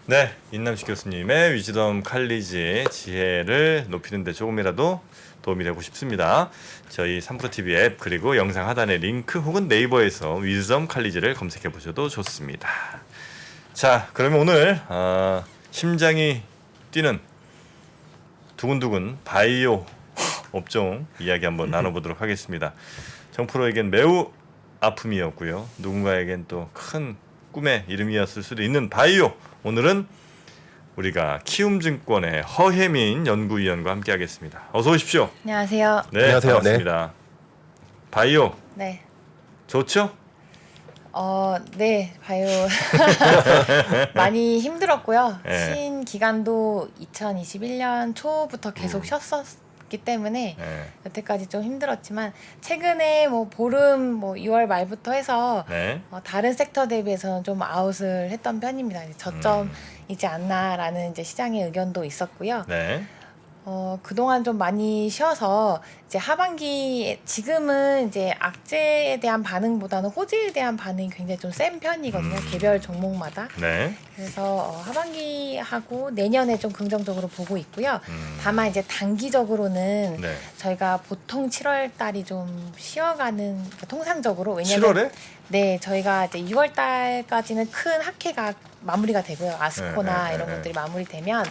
네, 인남식 교수님의 위즈덤 칼리지의 지혜를 높이는 데 조금이라도 도움이 되고 싶습니다. 저희 3프로TV 앱 그리고 영상 하단의 링크 혹은 네이버에서 위즈덤 칼리지를 검색해 보셔도 좋습니다. 자, 그러면 오늘 심장이 뛰는 두근두근 바이오 업종 이야기 한번 나눠보도록 하겠습니다. 정프로에겐 매우 아픔이었고요. 누군가에겐 또 큰 꿈의 이름이었을 수도 있는 바이오. 오늘은 우리가 키움증권의 허혜민 연구위원과 함께하겠습니다. 어서 오십시오. 안녕하세요. 네, 안녕하세요. 반갑습니다. 바이오 네. 좋죠? 네, 바이오 많이 힘들었고요. 네. 쉰 기간도 2021년 초부터 계속 쉬었었기 때문에 네. 여태까지 좀 힘들었지만 최근에 뭐 보름 6월 말부터 해서 네. 다른 섹터 대비해서는 좀 아웃을 했던 편입니다. 이제 저점이지 않나라는 이제 시장의 의견도 있었고요. 네. 그동안 좀 많이 쉬어서 이제 하반기 지금은 이제 악재에 대한 반응보다는 호재에 대한 반응이 굉장히 좀 센 편이거든요. 개별 종목마다. 네. 그래서 하반기하고 내년에 좀 긍정적으로 보고 있고요. 다만 이제 단기적으로는 네. 저희가 보통 7월 달이 좀 쉬어가는 그러니까 통상적으로 왜냐면 7월에? 네, 저희가 이제 6월 달까지는 큰 학회가 마무리가 되고요. 아스코나 네. 이런 것들이 마무리되면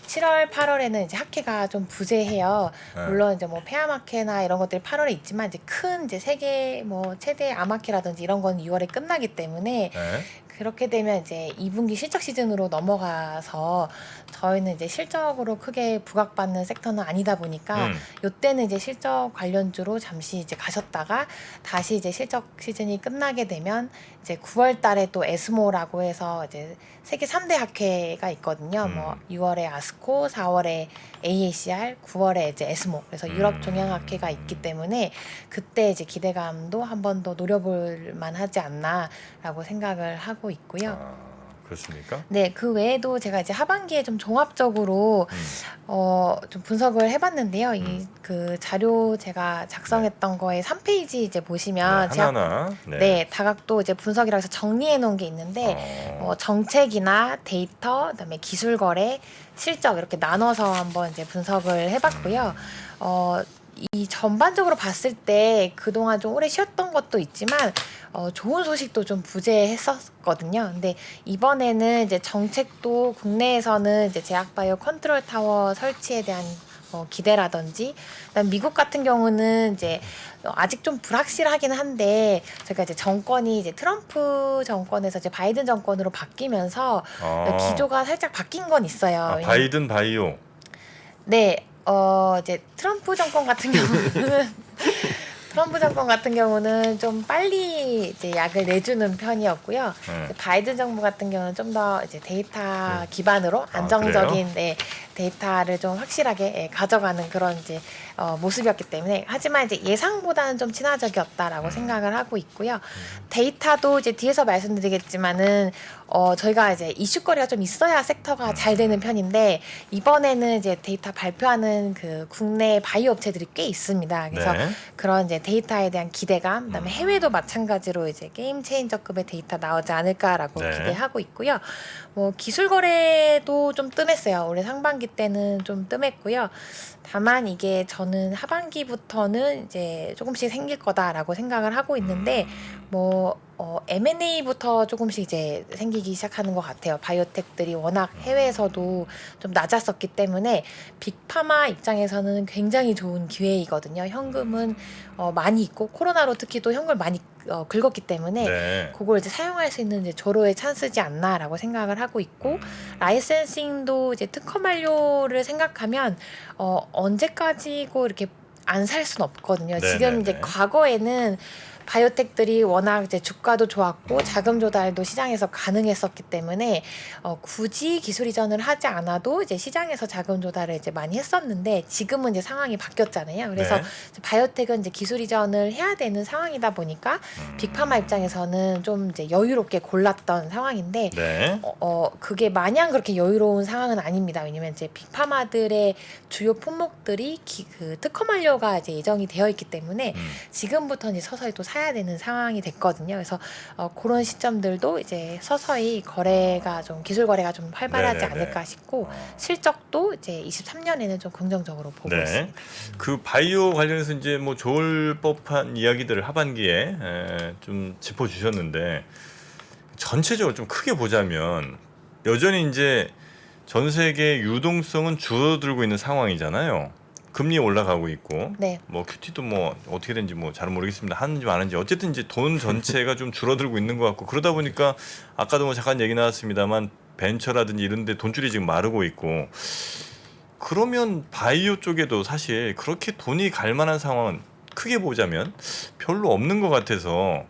7월, 8월에는 이제 학회가 좀 부재해요. 네. 물론 이제 뭐 폐암학회나 이런 것들이 8월에 있지만 이제 큰 이제 세계 뭐 최대 암학회라든지 이런 건 6월에 끝나기 때문에 네. 그렇게 되면 이제 2분기 실적 시즌으로 넘어가서 저희는 이제 실적으로 크게 부각받는 섹터는 아니다 보니까 요때는 이제 실적 관련주로 잠시 이제 가셨다가 다시 이제 실적 시즌이 끝나게 되면 이제 9월 달에 또 에스모라고 해서 이제 세계 3대 학회가 있거든요. 뭐 6월에 아스코, 4월에 AACR, 9월에 이제 에스모. 그래서 유럽 종양 학회가 있기 때문에 그때 이제 기대감도 한 번 더 노려볼 만하지 않나라고 생각을 하고 있고요. 그렇습니까? 네, 그 외에도 제가 이제 하반기에 좀 종합적으로 좀 분석을 해봤는데요. 이 그 자료 제가 작성했던 거에 3페이지 이제 보시면 네, 제가 하나하나. 네, 다각도 이제 분석이라고 해서 정리해 놓은 게 있는데 정책이나 데이터, 그다음에 기술 거래, 실적 이렇게 나눠서 한번 이제 분석을 해봤고요. 이 전반적으로 봤을 때 그동안 좀 오래 쉬었던 것도 있지만 좋은 소식도 좀 부재했었거든요. 근데 이번에는 이제 정책도 국내에서는 이제 제약바이오 컨트롤 타워 설치에 대한 기대라든지, 그다음 미국 같은 경우는 이제 아직 좀 불확실하긴 한데 저희가 이제 정권이 이제 트럼프 정권에서 이제 바이든 정권으로 바뀌면서 기조가 살짝 바뀐 건 있어요. 바이든 바이오. 네, 이제 트럼프 정권 같은 경우는 좀 빨리 이제 약을 내주는 편이었고요. 바이든 정부 같은 경우는 좀 더 이제 데이터 기반으로 안정적인 데이터를 좀 확실하게 가져가는 그런 이제 모습이었기 때문에 하지만 이제 예상보다는 좀 친화적이었다라고 생각을 하고 있고요. 데이터도 이제 뒤에서 말씀드리겠지만은 저희가 이제 이슈거리가 좀 있어야 섹터가 잘 되는 편인데 이번에는 이제 데이터 발표하는 그 국내 바이오 업체들이 꽤 있습니다. 그래서 그런 이제 데이터에 대한 기대감, 그다음에 해외도 마찬가지로 이제 게임 체인저급의 데이터 나오지 않을까라고 기대하고 있고요. 뭐 기술 거래도 좀 뜸했어요. 올해 상반기 때는 좀 뜸했고요. 다만 이게 저는 하반기부터는 이제 조금씩 생길 거다라고 생각을 하고 있는데 뭐 M&A부터 조금씩 이제 생기기 시작하는 것 같아요. 바이오텍들이 워낙 해외에서도 좀 낮았었기 때문에 빅파마 입장에서는 굉장히 좋은 기회이거든요. 현금은 많이 있고 코로나로 특히 또 현금을 많이 긁었기 때문에 그걸 이제 사용할 수 있는 이제 조로의 찬스지 않나라고 생각을 하고 있고 라이센싱도 이제 특허 만료를 생각하면 언제까지고 이렇게 안 살 수는 없거든요. 지금 이제 과거에는 바이오텍들이 워낙 이제 주가도 좋았고 자금 조달도 시장에서 가능했었기 때문에 굳이 기술 이전을 하지 않아도 이제 시장에서 자금 조달을 이제 많이 했었는데 지금은 이제 상황이 바뀌었잖아요. 그래서 이제 바이오텍은 이제 기술 이전을 해야 되는 상황이다 보니까 빅파마 입장에서는 좀 이제 여유롭게 골랐던 상황인데 그게 마냥 그렇게 여유로운 상황은 아닙니다. 왜냐면 이제 빅파마들의 주요 품목들이 그 특허 만료가 이제 예정이 되어 있기 때문에 지금부터 이제 서서히 또 사야 되는 상황이 됐거든요. 그래서 그런 시점들도 이제 서서히 거래가 좀 기술 거래가 좀 활발하지 네네네. 않을까 싶고 실적도 이제 23년에는 좀 긍정적으로 보고 네. 있습니다. 그 바이오 관련해서 이제 뭐 좋을 법한 이야기들을 하반기에 좀 짚어주셨는데 전체적으로 좀 크게 보자면 여전히 이제 전 세계 유동성은 줄어들고 있는 상황이잖아요. 금리 올라가고 있고 네. 뭐 큐티도 뭐 어떻게 되는지 뭐 잘 모르겠습니다. 하는지 마는지 어쨌든 이제 돈 전체가 좀 줄어들고 있는 것 같고 그러다 보니까 아까도 뭐 잠깐 얘기 나왔습니다만 벤처라든지 이런 데 돈줄이 지금 마르고 있고 그러면 바이오 쪽에도 사실 그렇게 돈이 갈 만한 상황은 크게 보자면 별로 없는 것 같아서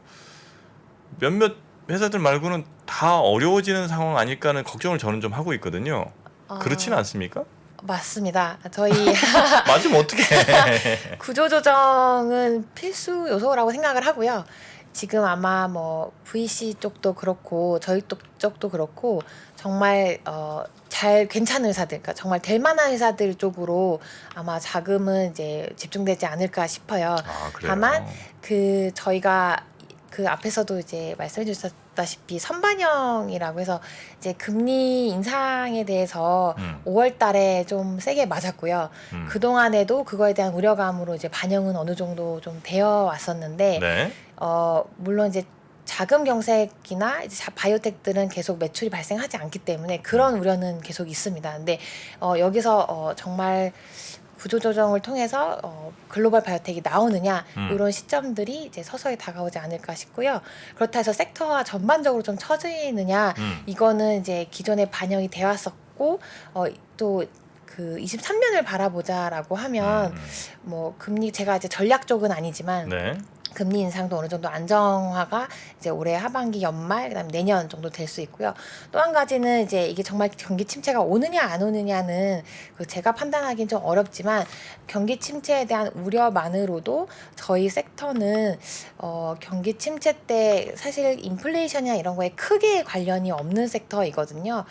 몇몇 회사들 말고는 다 어려워지는 상황 아닐까 하는 걱정을 저는 좀 하고 있거든요. 그렇지는 않습니까? 맞습니다. 저희 맞으면 어떡해. 구조조정은 필수 요소라고 생각을 하고요. 지금 아마 뭐 VC 쪽도 그렇고 저희 쪽도 그렇고 정말 잘 괜찮은 회사들, 그러니까 정말 될 만한 회사들 쪽으로 아마 자금은 이제 집중되지 않을까 싶어요. 아, 그래요? 다만 그 저희가 그 앞에서도 이제 말씀해 주셨다시피 선반영이라고 해서 이제 금리 인상에 대해서 5월 달에 좀 세게 맞았고요. 그동안에도 그거에 대한 우려감으로 이제 반영은 어느 정도 좀 되어 왔었는데 네. 물론 이제 자금 경색이나 이제 바이오텍들은 계속 매출이 발생하지 않기 때문에 그런 우려는 계속 있습니다. 근데 여기서 정말 구조조정을 통해서 글로벌 바이오텍이 나오느냐 이런 시점들이 이제 서서히 다가오지 않을까 싶고요. 그렇다 해서 섹터가 전반적으로 좀 처지느냐 이거는 이제 기존에 반영이 되어 왔었고 또 그 23년을 바라보자라고 하면 뭐 금리 제가 이제 전략 쪽은 아니지만 네. 금리 인상도 어느 정도 안정화가 이제 올해 하반기 연말 그다음에 내년 정도 될 수 있고요. 또 한 가지는 이제 이게 정말 경기 침체가 오느냐 안 오느냐는 그 제가 판단하기는 좀 어렵지만 경기 침체에 대한 우려만으로도 저희 섹터는 경기 침체 때 사실 인플레이션이나 이런 거에 크게 관련이 없는 섹터이거든요.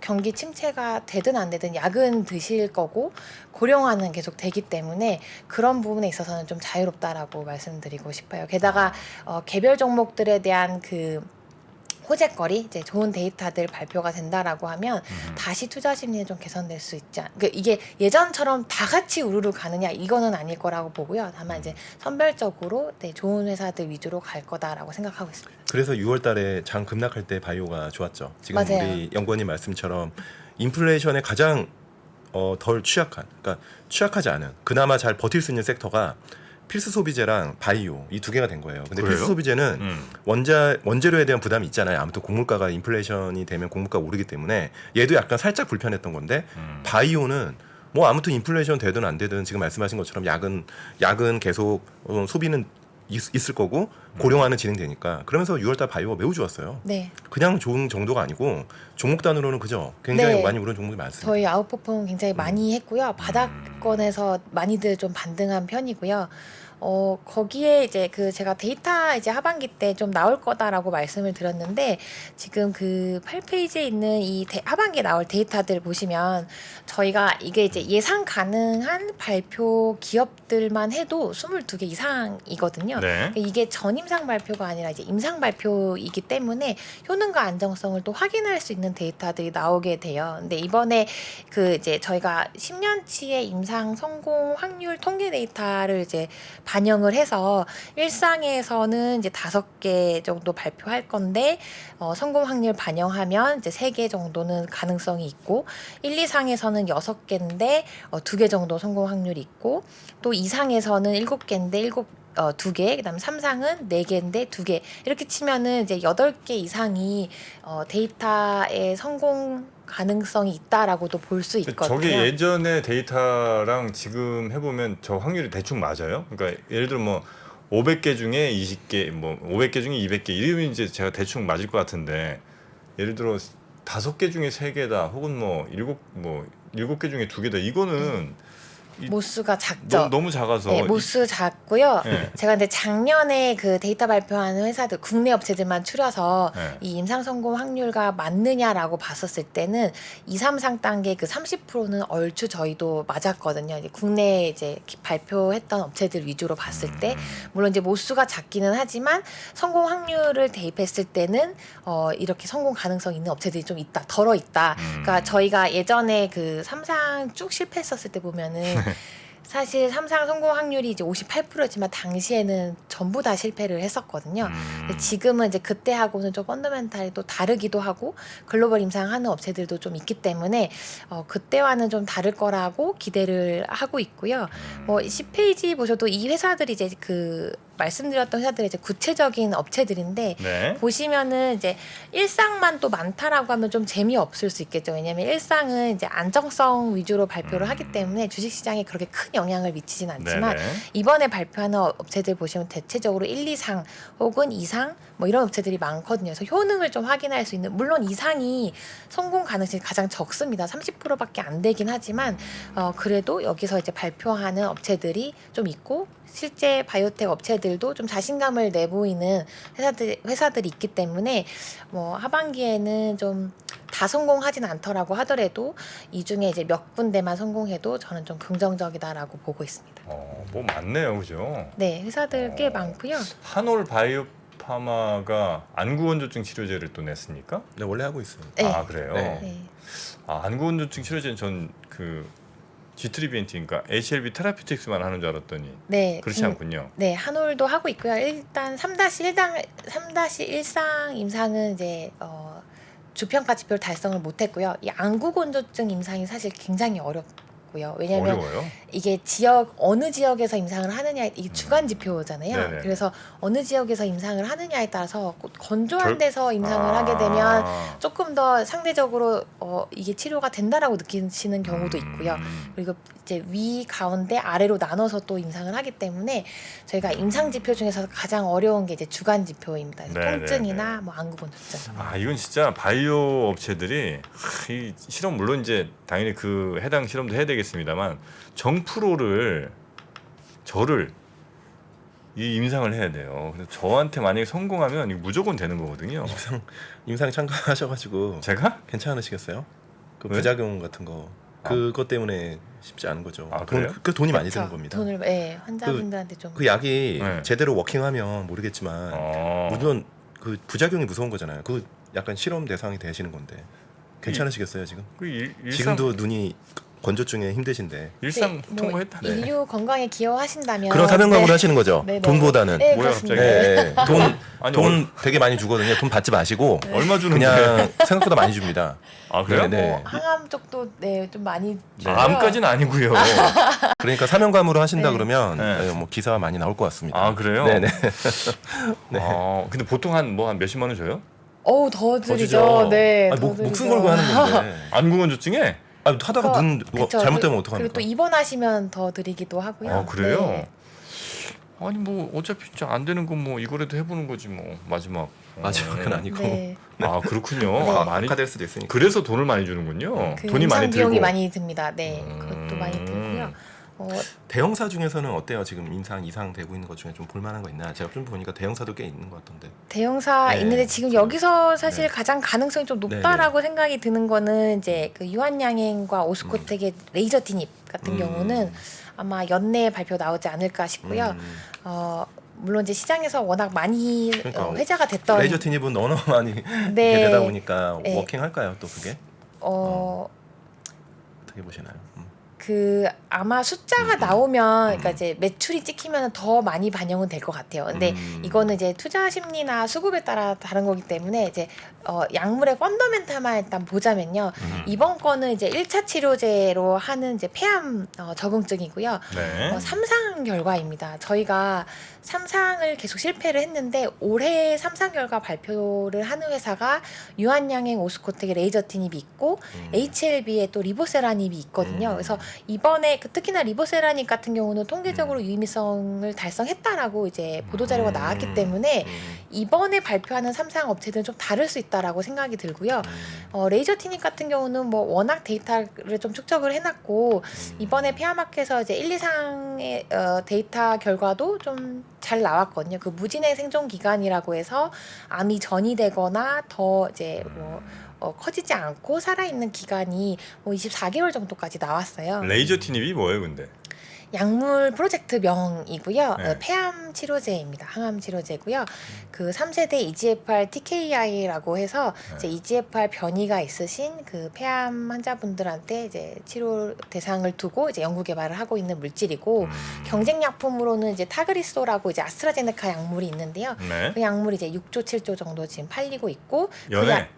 경기 침체가 되든 안 되든 약은 드실 거고 고령화는 계속 되기 때문에 그런 부분에 있어서는 좀 자유롭다라고 말씀드리고 싶어요. 게다가 개별 종목들에 대한 그 호재거리, 이제 좋은 데이터들 발표가 된다라고 하면 다시 투자 심리는 좀 개선될 수 있지 그러니까 이게 예전처럼 다 같이 우르르 가느냐 이거는 아닐 거라고 보고요. 다만 이제 선별적으로 좋은 회사들 위주로 갈 거다라고 생각하고 있습니다. 그래서 6월달에 장 급락할 때 바이오가 좋았죠. 지금 맞아요. 우리 연구원님 말씀처럼 인플레이션에 가장 덜 취약한, 그러니까 취약하지 않은, 그나마 잘 버틸 수 있는 섹터가 필수 소비재랑 바이오 이 두 개가 된 거예요. 근데 그래요? 필수 소비재는 원재료에 대한 부담이 있잖아요. 아무튼 공물가가 인플레이션이 되면 공물가가 오르기 때문에 얘도 약간 살짝 불편했던 건데 바이오는 뭐 아무튼 인플레이션 되든 안 되든 지금 말씀하신 것처럼 약은 계속 소비는 있을 거고 고령화는 진행되니까 그러면서 6월달 바이오가 매우 좋았어요. 네. 그냥 좋은 정도가 아니고 종목 단으로는 그죠. 굉장히 네. 많이 오른 종목이 많습니다. 저희 아웃퍼폼 굉장히 많이 했고요. 바닥권에서 많이들 좀 반등한 편이고요. 거기에 이제 그 제가 데이터 이제 하반기 때 좀 나올 거다라고 말씀을 드렸는데 지금 그 8페이지에 있는 이 하반기에 나올 데이터들 보시면 저희가 이게 이제 예상 가능한 발표 기업들만 해도 22개 이상이거든요. 네. 이게 전임상 발표가 아니라 이제 임상 발표이기 때문에 효능과 안정성을 또 확인할 수 있는 데이터들이 나오게 돼요. 근데 이번에 그 이제 저희가 10년치의 임상 성공 확률 통계 데이터를 이제 반영을 해서 1상에서는 이제 5개 정도 발표할 건데 성공 확률 반영하면 이제 3개 정도는 가능성이 있고 1, 2상에서는 6개인데 2개 정도 성공 확률이 있고 또 2상에서는 7개인데 2개, 그다음에 3상은 4개인데 2개 이렇게 치면은 이제 8개 이상이 데이터의 성공 가능성이 있다라고도 볼 수 있거든요. 저게 예전의 데이터랑 지금 해보면 저 확률이 대충 맞아요. 그러니까 예를 들어 뭐 500개 중에 20개, 뭐 500개 중에 200개 이러면 이제 제가 대충 맞을 것 같은데 예를 들어 5개 중에 3개다, 혹은 뭐 7개 중에 2개다. 이거는 모수가 작죠. 너무 작아서 네, 모수 작고요. 네. 제가 근데 작년에 그 데이터 발표하는 회사들 국내 업체들만 추려서 네. 이 임상 성공 확률가 맞느냐라고 봤었을 때는 2, 3, 4단계 그 30%는 얼추 저희도 맞았거든요. 이제 국내 이제 발표했던 업체들 위주로 봤을 때 물론 이제 모수가 작기는 하지만 성공 확률을 대입했을 때는 이렇게 성공 가능성 있는 업체들이 좀 있다, 덜어 있다. 그러니까 저희가 예전에 그 삼상 쭉 실패했었을 때 보면은 사실 삼상 성공 확률이 이제 58%였지만 당시에는 전부 다 실패를 했었거든요. 근데 지금은 이제 그때하고는 좀 펀더멘탈이 또 다르기도 하고 글로벌 임상하는 업체들도 좀 있기 때문에 그때와는 좀 다를 거라고 기대를 하고 있고요. 10페이지 보셔도 이 회사들이 이제 그 말씀드렸던 회사들의 이제 구체적인 업체들인데 네. 보시면은 이제 일상만 또 많다라고 하면 좀 재미없을 수 있겠죠. 왜냐하면 일상은 이제 안정성 위주로 발표를 하기 때문에 주식시장에 그렇게 큰 영향을 미치진 않지만 네네. 이번에 발표하는 업체들 보시면 대체적으로 1, 2상 혹은 2상 뭐 이런 업체들이 많거든요. 그래서 효능을 좀 확인할 수 있는 물론 2상이 성공 가능성이 가장 적습니다. 30%밖에 안 되긴 하지만 그래도 여기서 이제 발표하는 업체들이 좀 있고 실제 바이오텍 업체들도 좀 자신감을 내보이는 회사들이 있기 때문에 뭐 하반기에는 좀 다 성공하진 않더라고 하더라도 이 중에 이제 몇 군데만 성공해도 저는 좀 긍정적이다라고 보고 있습니다. 뭐 많네요, 그죠? 네, 회사들 꽤 많고요. 한올 바이오파마가 안구건조증 치료제를 또 냈습니까? 네, 원래 하고 있어요. 네. 아 그래요? 네. 네. 안구건조증 치료제는 전 그 G3BNT 그러니까 HLB 테라피틱스만 하는 줄 알았더니 네, 그렇지 않군요. 네, 한올도 하고 있고요. 일단 3-1상 임상은 이제 주평가 지표를 달성을 못했고요. 이 안구건조증 임상이 사실 굉장히 어렵고요. 왜냐하면 어려워요? 이게 어느 지역에서 임상을 하느냐 이게 주간 지표잖아요. 네네. 그래서 어느 지역에서 임상을 하느냐에 따라서 건조한 결- 데서 임상을 하게 되면 조금 더 상대적으로 이게 치료가 된다라고 느끼시는 경우도 있고요. 그리고 이제 위, 가운데, 아래로 나눠서 또 임상을 하기 때문에 저희가 임상 지표 중에서 가장 어려운 게 이제 주간 지표입니다. 그래서 네네네. 통증이나 뭐 안구건조증. 이건 진짜 바이오 업체들이 이 실험 물론 이제 당연히 그 해당 실험도 해야 되겠습니다만 정프로를 저를 이 임상을 해야 돼요. 그래서 저한테 만약에 성공하면 이거 무조건 되는 거거든요. 임상 참가하셔가지고 제가? 괜찮으시겠어요? 그 왜? 부작용 같은 거 그것 때문에 쉽지 않은 거죠. 그래요? 그 돈이 많이 그렇죠. 드는 겁니다. 돈을 환자분들한테 좀 그 약이 네. 제대로 워킹하면 모르겠지만 물론 그 부작용이 무서운 거잖아요. 그 약간 실험 대상이 되시는 건데 괜찮으시겠어요 지금? 그 일상 지금도 눈이 건조증에 힘드신데 일상 네, 뭐 통과했다. 인류 건강에 기여하신다면 그런 사명감으로 네. 하시는 거죠. 네, 네. 돈보다는. 네, 뭐야, 그렇습니다. 갑자기? 네, 아니, 돈 되게 많이 주거든요. 돈 받지 마시고 얼마 주는데? 그냥 생각보다 많이 줍니다. 그래요? 네, 네. 뭐 항암 쪽도 좀 많이 암까지는 아니고요. 그러니까 사명감으로 하신다 네. 그러면 네. 뭐 기사가 많이 나올 것 같습니다. 그래요? 네네. 근데 보통 한 몇십만 원 줘요? 더 주죠. 드리죠. 네, 더 목숨 드리죠. 걸고 하는 건데. 안구건조증에? 하다가 눈 그쵸. 잘못되면 그리고 어떡합니까? 또 입원하시면 더 드리기도 하고요. 그래요? 네. 아니 뭐 어차피 진짜 안 되는 건 뭐 이거라도 해보는 거지 뭐 마지막. 마지막은 아니고 네. 그렇군요. 네. 많이 악화될 수도 있으니까. 그래서 돈을 많이 주는군요. 그 돈이 많이 임상 비용이 들고. 많이 듭니다. 네, 그것도 많이 들고요. 대형사 중에서는 어때요? 지금 임상 이상 되고 있는 것 중에 좀 볼만한 거 있나? 제가 좀 보니까 대형사도 꽤 있는 것 같던데. 대형사 네. 있는데 지금 여기서 사실 네. 가장 가능성이 좀 높다라고 생각이 드는 거는 이제 그 유한양행과 오스코텍의 레이저 티닙 같은 경우는 아마 연내에 발표 나오지 않을까 싶고요. 물론 이제 시장에서 워낙 많이 그러니까 회자가 됐던 레이저 티닙은 너무 많이 네. 되다 보니까 네. 워킹할까요? 또 그게 어떻게 보시나요? 그 아마 숫자가 나오면 그러니까 이제 매출이 찍히면 더 많이 반영은 될 것 같아요. 근데 이거는 이제 투자 심리나 수급에 따라 다른 거기 때문에 이제 약물의 펀더멘탈만 일단 보자면요. 이번 거는 이제 1차 치료제로 하는 이제 폐암 적응증이고요. 네. 3상 결과입니다. 저희가 3상을 계속 실패를 했는데 올해 3상 결과 발표를 하는 회사가 유한양행 오스코텍의 레이저 티닙이 있고 HLB에 또 리보세라닙이 있거든요. 그래서 이번에 특히나 리보세라닉 같은 경우는 통계적으로 유의미성을 달성했다라고 이제 보도 자료가 나왔기 때문에 이번에 발표하는 3상 업체들은 좀 다를 수 있다라고 생각이 들고요. 레이저 티닉 같은 경우는 뭐 워낙 데이터를 좀 축적을 해놨고 이번에 페어마켓에서 이제 1, 2상의 데이터 결과도 좀 잘 나왔거든요. 그 무진행 생존 기간이라고 해서 암이 전이되거나 더 이제 뭐 커지지 않고 살아있는 기간이 뭐 24개월 정도까지 나왔어요. 레이저 티닙이 뭐예요, 근데? 약물 프로젝트 명이고요. 네. 폐암 치료제입니다. 항암 치료제고요. 그 3세대 EGFR TKI라고 해서 이제 EGFR 변이가 있으신 그 폐암 환자분들한테 이제 치료 대상을 두고 이제 연구 개발을 하고 있는 물질이고 경쟁 약품으로는 이제 타그리소라고 이제 아스트라제네카 약물이 있는데요. 네. 그 약물이 이제 6조 7조 정도 지금 팔리고 있고 연애.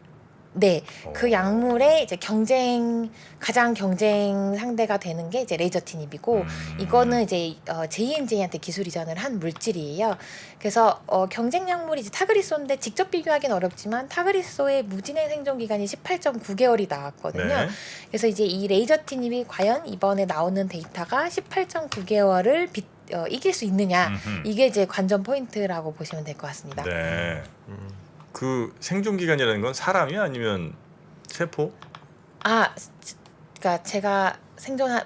네, 오. 그 약물의 이제 가장 경쟁 상대가 되는 게 이제 레이저티닙이고 이거는 이제 J&J한테 기술 이전을 한 물질이에요. 그래서 경쟁 약물이 이제 타그리소인데 직접 비교하기는 어렵지만 타그리소의 무진행 생존 기간이 18.9개월이 나왔거든요. 네. 그래서 이제 이 레이저티닙이 과연 이번에 나오는 데이터가 18.9개월을 이길 수 있느냐 이게 이제 관전 포인트라고 보시면 될 것 같습니다. 네. 그 생존 기간이라는 건 사람이 아니면 세포? 그러니까 제가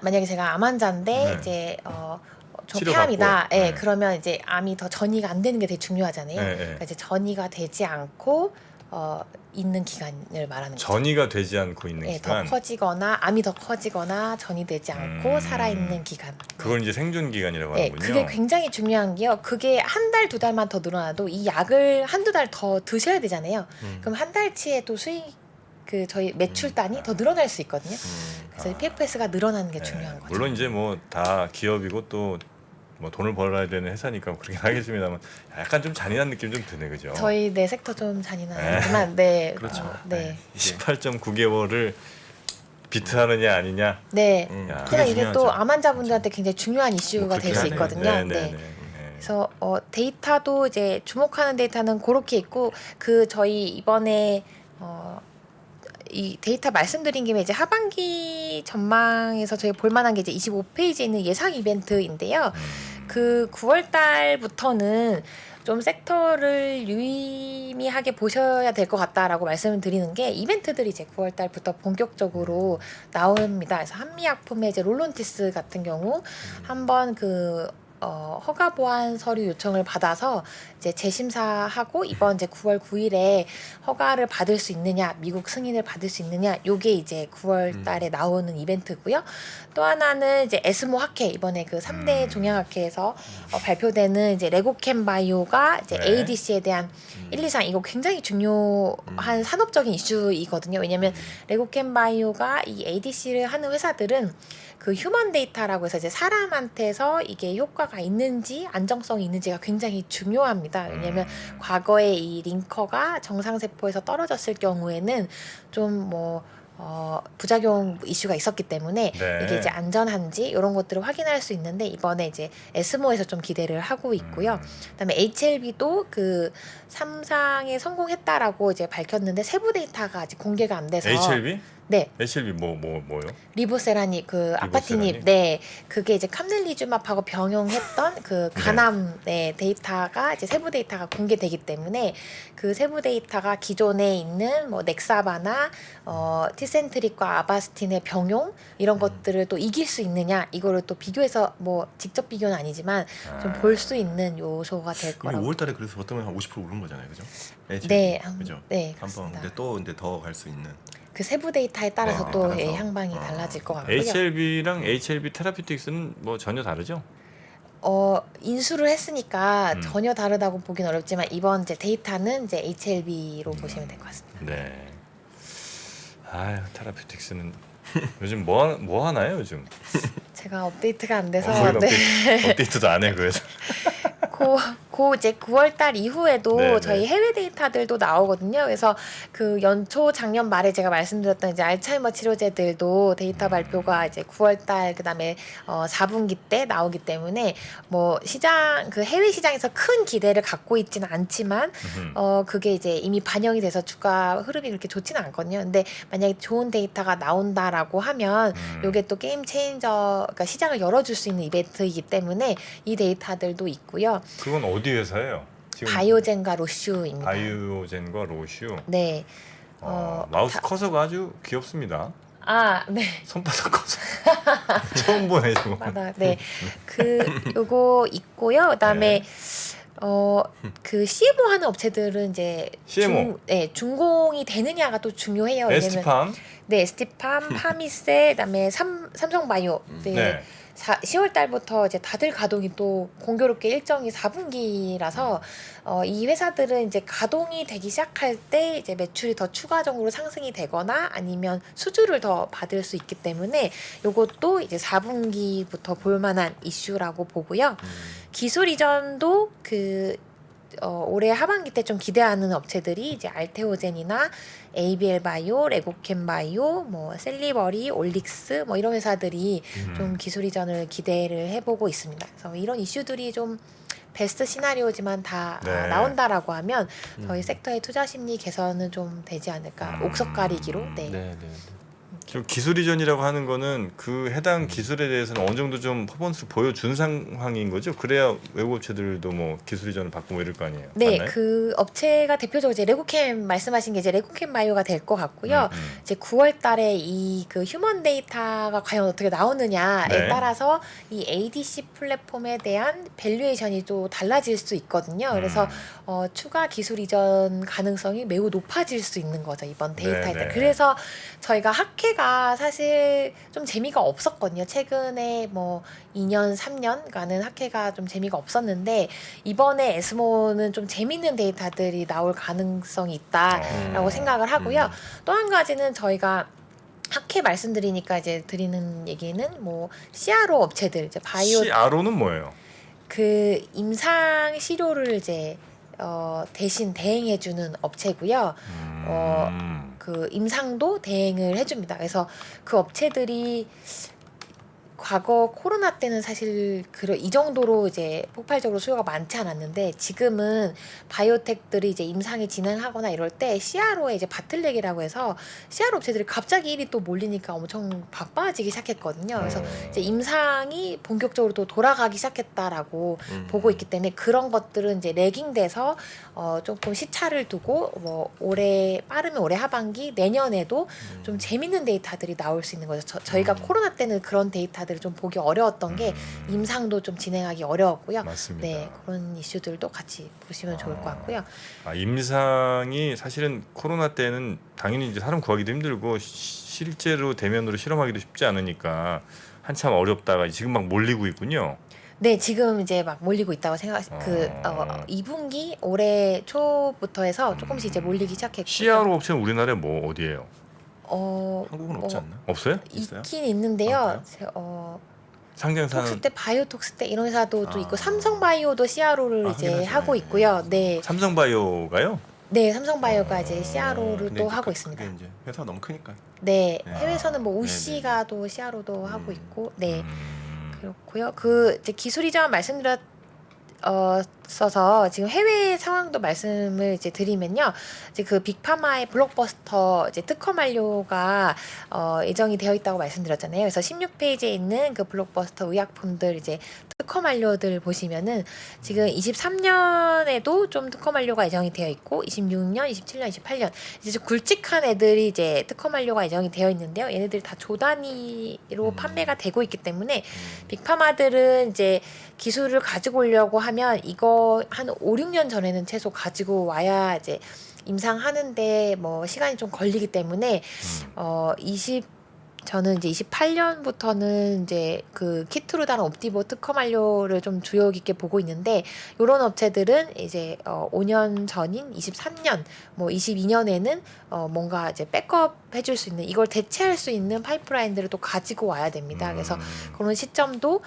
만약에 제가 암 환자인데 네. 이제 저 치료받고. 폐암이다. 예, 네. 그러면 이제 암이 더 전이가 안 되는 게 되게 중요하잖아요. 네, 네. 그러니까 이제 전이가 되지 않고 있는 기간을 말하는 거죠. 전이가 되지 않고 있는 예, 기간. 더 커지거나 암이 더 커지거나 전이 되지 않고 살아있는 기간. 그걸 이제 생존 기간이라고 예, 하는군요. 그게 굉장히 중요한 게요. 그게 한 달, 두 달만 더 늘어나도 이 약을 한두 달 더 드셔야 되잖아요. 그럼 한 달치의 또 수익, 저희 매출단이 더 늘어날 수 있거든요. 그래서 이 PFS가 늘어나는 게 네. 중요한 거죠. 물론 이제 뭐 다 기업이고 또 뭐 돈을 벌어야 되는 회사니까 그렇긴 하겠습니다만 약간 좀 잔인한 느낌 좀 드네, 그죠? 저희 네 섹터 좀 잔인하지만 네, 그렇죠. 네, 18.9개월을 비트하느냐 아니냐. 네. 야. 특히나 이게 중요하죠. 또 암 환자분들한테 굉장히 중요한 이슈가 뭐 될 수 그렇긴 있거든요. 하네요. 네. 네. 그래서 데이터도 이제 주목하는 데이터는 그렇게 있고 저희 이번에 이 데이터 말씀드린 김에 이제 하반기 전망에서 저희 볼만한 게 이제 25페이지에 있는 예상 이벤트인데요. 그 9월 달부터는 좀 섹터를 유의미하게 보셔야 될 것 같다라고 말씀을 드리는 게 이벤트들이 이제 9월 달부터 본격적으로 나옵니다. 그래서 한미약품의 이제 롤론티스 같은 경우 한번 허가 보완 서류 요청을 받아서 이제 재심사하고 이번 이제 9월 9일에 허가를 받을 수 있느냐, 미국 승인을 받을 수 있느냐, 요게 이제 9월 달에 나오는 이벤트고요. 또 하나는 이제 에스모 학회 이번에 그 3대 종양학회에서 발표되는 이제 레고캠 바이오가 이제 네. ADC에 대한 1, 2상 이거 굉장히 중요한 산업적인 이슈이거든요. 왜냐면 레고캠 바이오가 이 ADC를 하는 회사들은 그 휴먼 데이터라고 해서 이제 사람한테서 이게 효과가 있는지 안정성이 있는지가 굉장히 중요합니다. 왜냐하면 과거에 이 링커가 정상세포에서 떨어졌을 경우에는 좀 부작용 이슈가 있었기 때문에 네. 이게 이제 안전한지 이런 것들을 확인할 수 있는데 이번에 이제 에스모에서 좀 기대를 하고 있고요. 그다음에 HLB도 그 3상에 성공했다라고 이제 밝혔는데 세부 데이터가 아직 공개가 안 돼서 HLB? 네. HLB 뭐요? 리보세라닙 아파티닙 리보세라닙? 네 그게 이제 캄넬리주맙하고 병용했던 그 간암 데이터가 이제 세부 데이터가 공개되기 때문에 그 세부 데이터가 기존에 있는 뭐 넥사바나 티센트릭과 아바스틴의 병용 이런 것들을 또 이길 수 있느냐 이거를 또 비교해서 뭐 직접 비교는 아니지만 좀 볼 수 있는 요소가 될 이미 거라고. 5월달에 그래서 어떤 한 50% 오른 거잖아요, 그죠? 네, 그죠? 네, 한번 그렇습니다. 근데 더 갈 수 있는. 그 세부 데이터에 따라서 네, 또 따라서. 향방이 달라질 것 같고요. HLB랑 HLB 테라피틱스는 뭐 전혀 다르죠? 인수를 했으니까 음. 전혀 다르다고 보긴 어렵지만 이번 이제 데이터는 이제 HLB로 보시면 될 것 같습니다. 네. 아유, 테라피틱스는 요즘 뭐 하나요, 요즘? 제가 업데이트가 안 돼서 거의 네. 업데이트도 안 해, 그래서. 고 이제 9월달 이후에도 네네. 저희 해외 데이터들도 나오거든요. 그래서 그 연초 작년 말에 제가 말씀드렸던 이제 알츠하이머 치료제들도 데이터 발표가 이제 9월달 그다음에 4분기 때 나오기 때문에 뭐 시장 그 해외 시장에서 큰 기대를 갖고 있지는 않지만 그게 이제 이미 반영이 돼서 주가 흐름이 그렇게 좋지는 않거든요. 근데 만약에 좋은 데이터가 나온다라고 하면 요게 또 게임 체인저, 그러니까 시장을 열어줄 수 있는 이벤트이기 때문에 이 데이터들도 있고요. 그건 어디 회사예요? 지금 바이오젠과 로슈입니다. 바이오젠과 로슈. 네. 마우스 커서가 아주 귀엽습니다. 네. 손바닥 커서 처음 보네 지금. 맞아. 네. 요거 있고요. 그다음에 그 CMO 하는 업체들은 이제 CMO. 준공이 되느냐가 또 중요해요. 왜냐면 에스티팜. 네, 에스티팜, 파미세, 그다음에 삼성바이오. 네. 10월 달부터 이제 다들 가동이 또 공교롭게 일정이 4분기라서 이 회사들은 이제 가동이 되기 시작할 때 이제 매출이 더 추가적으로 상승이 되거나 아니면 수주를 더 받을 수 있기 때문에 요것도 이제 4분기부터 볼 만한 이슈라고 보고요. 기술 이전도 올해 하반기 때 좀 기대하는 업체들이 이제 알테오젠이나 ABL 바이오, 레고캠 바이오, 뭐 셀리버리, 올릭스 뭐 이런 회사들이 좀 기술 이전을 기대를 해보고 있습니다. 그래서 이런 이슈들이 좀 베스트 시나리오지만 다 네. 나온다라고 하면 저희 섹터의 투자 심리 개선은 좀 되지 않을까. 옥석 가리기로. 네. 네. 좀 기술 이전이라고 하는 거는 그 해당 기술에 대해서는 어느 정도 좀 퍼포먼스를 보여준 상황인 거죠. 그래야 외국 업체들도 뭐 기술 이전을 받고 뭐 이럴 거 아니에요. 네, 맞나요? 그 업체가 대표적으로 이제 레고캠 말씀하신 게 이제 레고캠 바이오가 될 것 같고요. 이제 9월달에 이 그 휴먼 데이터가 과연 어떻게 나오느냐에 네. 따라서 이 ADC 플랫폼에 대한 밸류에이션이 또 달라질 수 있거든요. 그래서 추가 기술 이전 가능성이 매우 높아질 수 있는 거죠, 이번 데이터에 따라. 네. 그래서 저희가 학회가 사실 좀 재미가 없었거든요. 최근에 뭐 2년, 3년간은 학회가 좀 재미가 없었는데 이번에 에스모는 좀 재밌는 데이터들이 나올 가능성이 있다라고 생각을 하고요. 또 한 가지는 저희가 학회 말씀드리니까 이제 드리는 얘기는 뭐 CRO 업체들 이제 바이오 CRO는 뭐예요? 그 임상 시료를 이제 대신 대행해주는 업체고요. 그 임상도 대행을 해줍니다. 그래서 그 업체들이 과거 코로나 때는 사실 이 정도로 이제 폭발적으로 수요가 많지 않았는데 지금은 바이오텍들이 이제 임상이 진행하거나 이럴 때 CRO에 이제 바틀렉이라고 해서 CRO 업체들이 갑자기 일이 또 몰리니까 엄청 바빠지기 시작했거든요. 그래서 이제 임상이 본격적으로 또 돌아가기 시작했다라고 보고 있기 때문에 그런 것들은 이제 레깅돼서 조금 시차를 두고 뭐 빠르면 올해 하반기 내년에도 좀 재밌는 데이터들이 나올 수 있는 거죠. 저희가 코로나 때는 그런 데이터들을 좀 보기 어려웠던 게 임상도 좀 진행하기 어려웠고요. 맞습니다. 네, 그런 이슈들도 같이 보시면 좋을 것 같고요. 임상이 사실은 코로나 때는 당연히 이제 사람 구하기도 힘들고 실제로 대면으로 실험하기도 쉽지 않으니까 한참 어렵다가 지금 막 몰리고 있군요. 네, 지금 이제 막 몰리고 있다고 생각. 2분기 올해 초부터 해서 조금씩 이제 몰리기 시작했고요. CRO 업체는 우리나라에 뭐 어디예요? 한국은 없지 않나? 없어요? 있어요? 있긴 있는데요. 상장사는 톡스테, 바이오톡스테 이런 회사도 또 있고 아. 삼성바이오도 CRO를 아, 이제 하긴 하죠. 하고 있고요. 네, 삼성바이오가요? 네, 삼성바이오가 이제 CRO를 근데 또 이제 하고 있습니다. 그게 이제 회사가 너무 크니까. 네, 네. 해외에서는 뭐 네, 우씨가 또 CRO도 하고 있고, 네, 음. 그렇고요. 그 이제 기술 이전 써서 지금 해외 상황도 말씀을 이제 드리면요. 이제 그 빅파마의 블록버스터 이제 특허 만료가 예정이 되어 있다고 말씀드렸잖아요. 그래서 16페이지에 있는 그 블록버스터 의약품들 이제 특허 만료들 보시면은 지금 23년에도 좀 특허 만료가 예정이 되어 있고 26년, 27년, 28년 이제 좀 굵직한 애들이 이제 특허 만료가 예정이 되어 있는데요. 얘네들이 다 조 단위로 판매가 되고 있기 때문에 빅파마들은 이제 기술을 가지고 오려고 하면 이거 한 5, 6년 전에는 최소 가지고 와야 이제 임상하는데 뭐 시간이 좀 걸리기 때문에 저는 이제 28년부터는 이제 그 키트루다랑 옵티보 특허 만료를 좀 주요 깊게 보고 있는데 이런 업체들은 이제 5년 전인 23년 뭐 22년에는 뭔가 이제 백업 해줄 수 있는 이걸 대체할 수 있는 파이프라인들을 또 가지고 와야 됩니다. 그래서 그런 시점도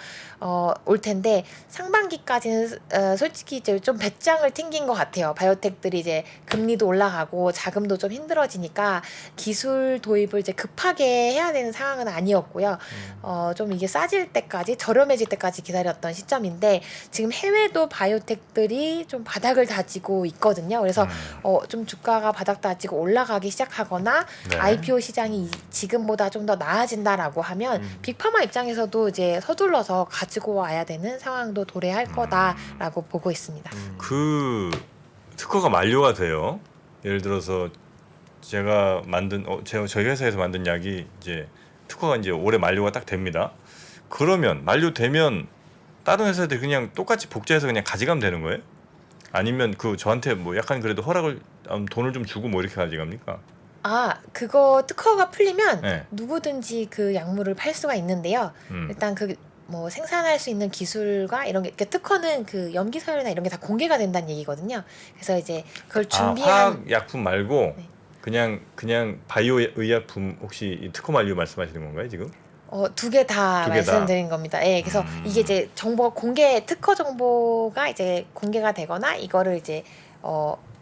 올 텐데 상반기까지는 솔직히 이제 좀 배짱을 튕긴 것 같아요. 바이오텍들이 이제 금리도 올라가고 자금도 좀 힘들어지니까 기술 도입을 이제 급하게 해야 되는 상황은 아니었고요. 좀 이게 싸질 때까지 저렴해질 때까지 기다렸던 시점인데 지금 해외도 바이오텍들이 좀 바닥을 다지고 있거든요. 그래서 좀 주가가 바닥 다지고 올라가기 시작하거나 네. IPO 시장이 지금보다 좀 더 나아진다라고 하면 빅파마 입장에서도 이제 서둘러서 가지고 와야 되는 상황도 도래할 거다라고 보고 있습니다. 그 특허가 만료가 돼요. 예를 들어서 제가 만든 저희 회사에서 만든 약이 이제 특허가 이제 올해 만료가 딱 됩니다. 그러면 만료되면 다른 회사들 그냥 똑같이 복제해서 그냥 가져가면 되는 거예요? 아니면 그 저한테 뭐 약간 그래도 허락을 돈을 좀 주고 뭐 이렇게 가져갑니까? 그거 특허가 풀리면 네. 누구든지 그 약물을 팔 수가 있는데요. 일단 그 뭐 생산할 수 있는 기술과 이런 게 그러니까 특허는 그 염기 서열이나 이런 게 다 공개가 된다는 얘기거든요. 그래서 이제 그걸 준비한 화학 약품 말고 네. 그냥 바이오 의약품 혹시 이 특허 만료 말씀하시는 건가요 지금? 두 개 다 두개 다. 말씀드린 겁니다. 예, 그래서 이게 이제 정보가 특허 정보가 이제 공개가 되거나 이거를 이제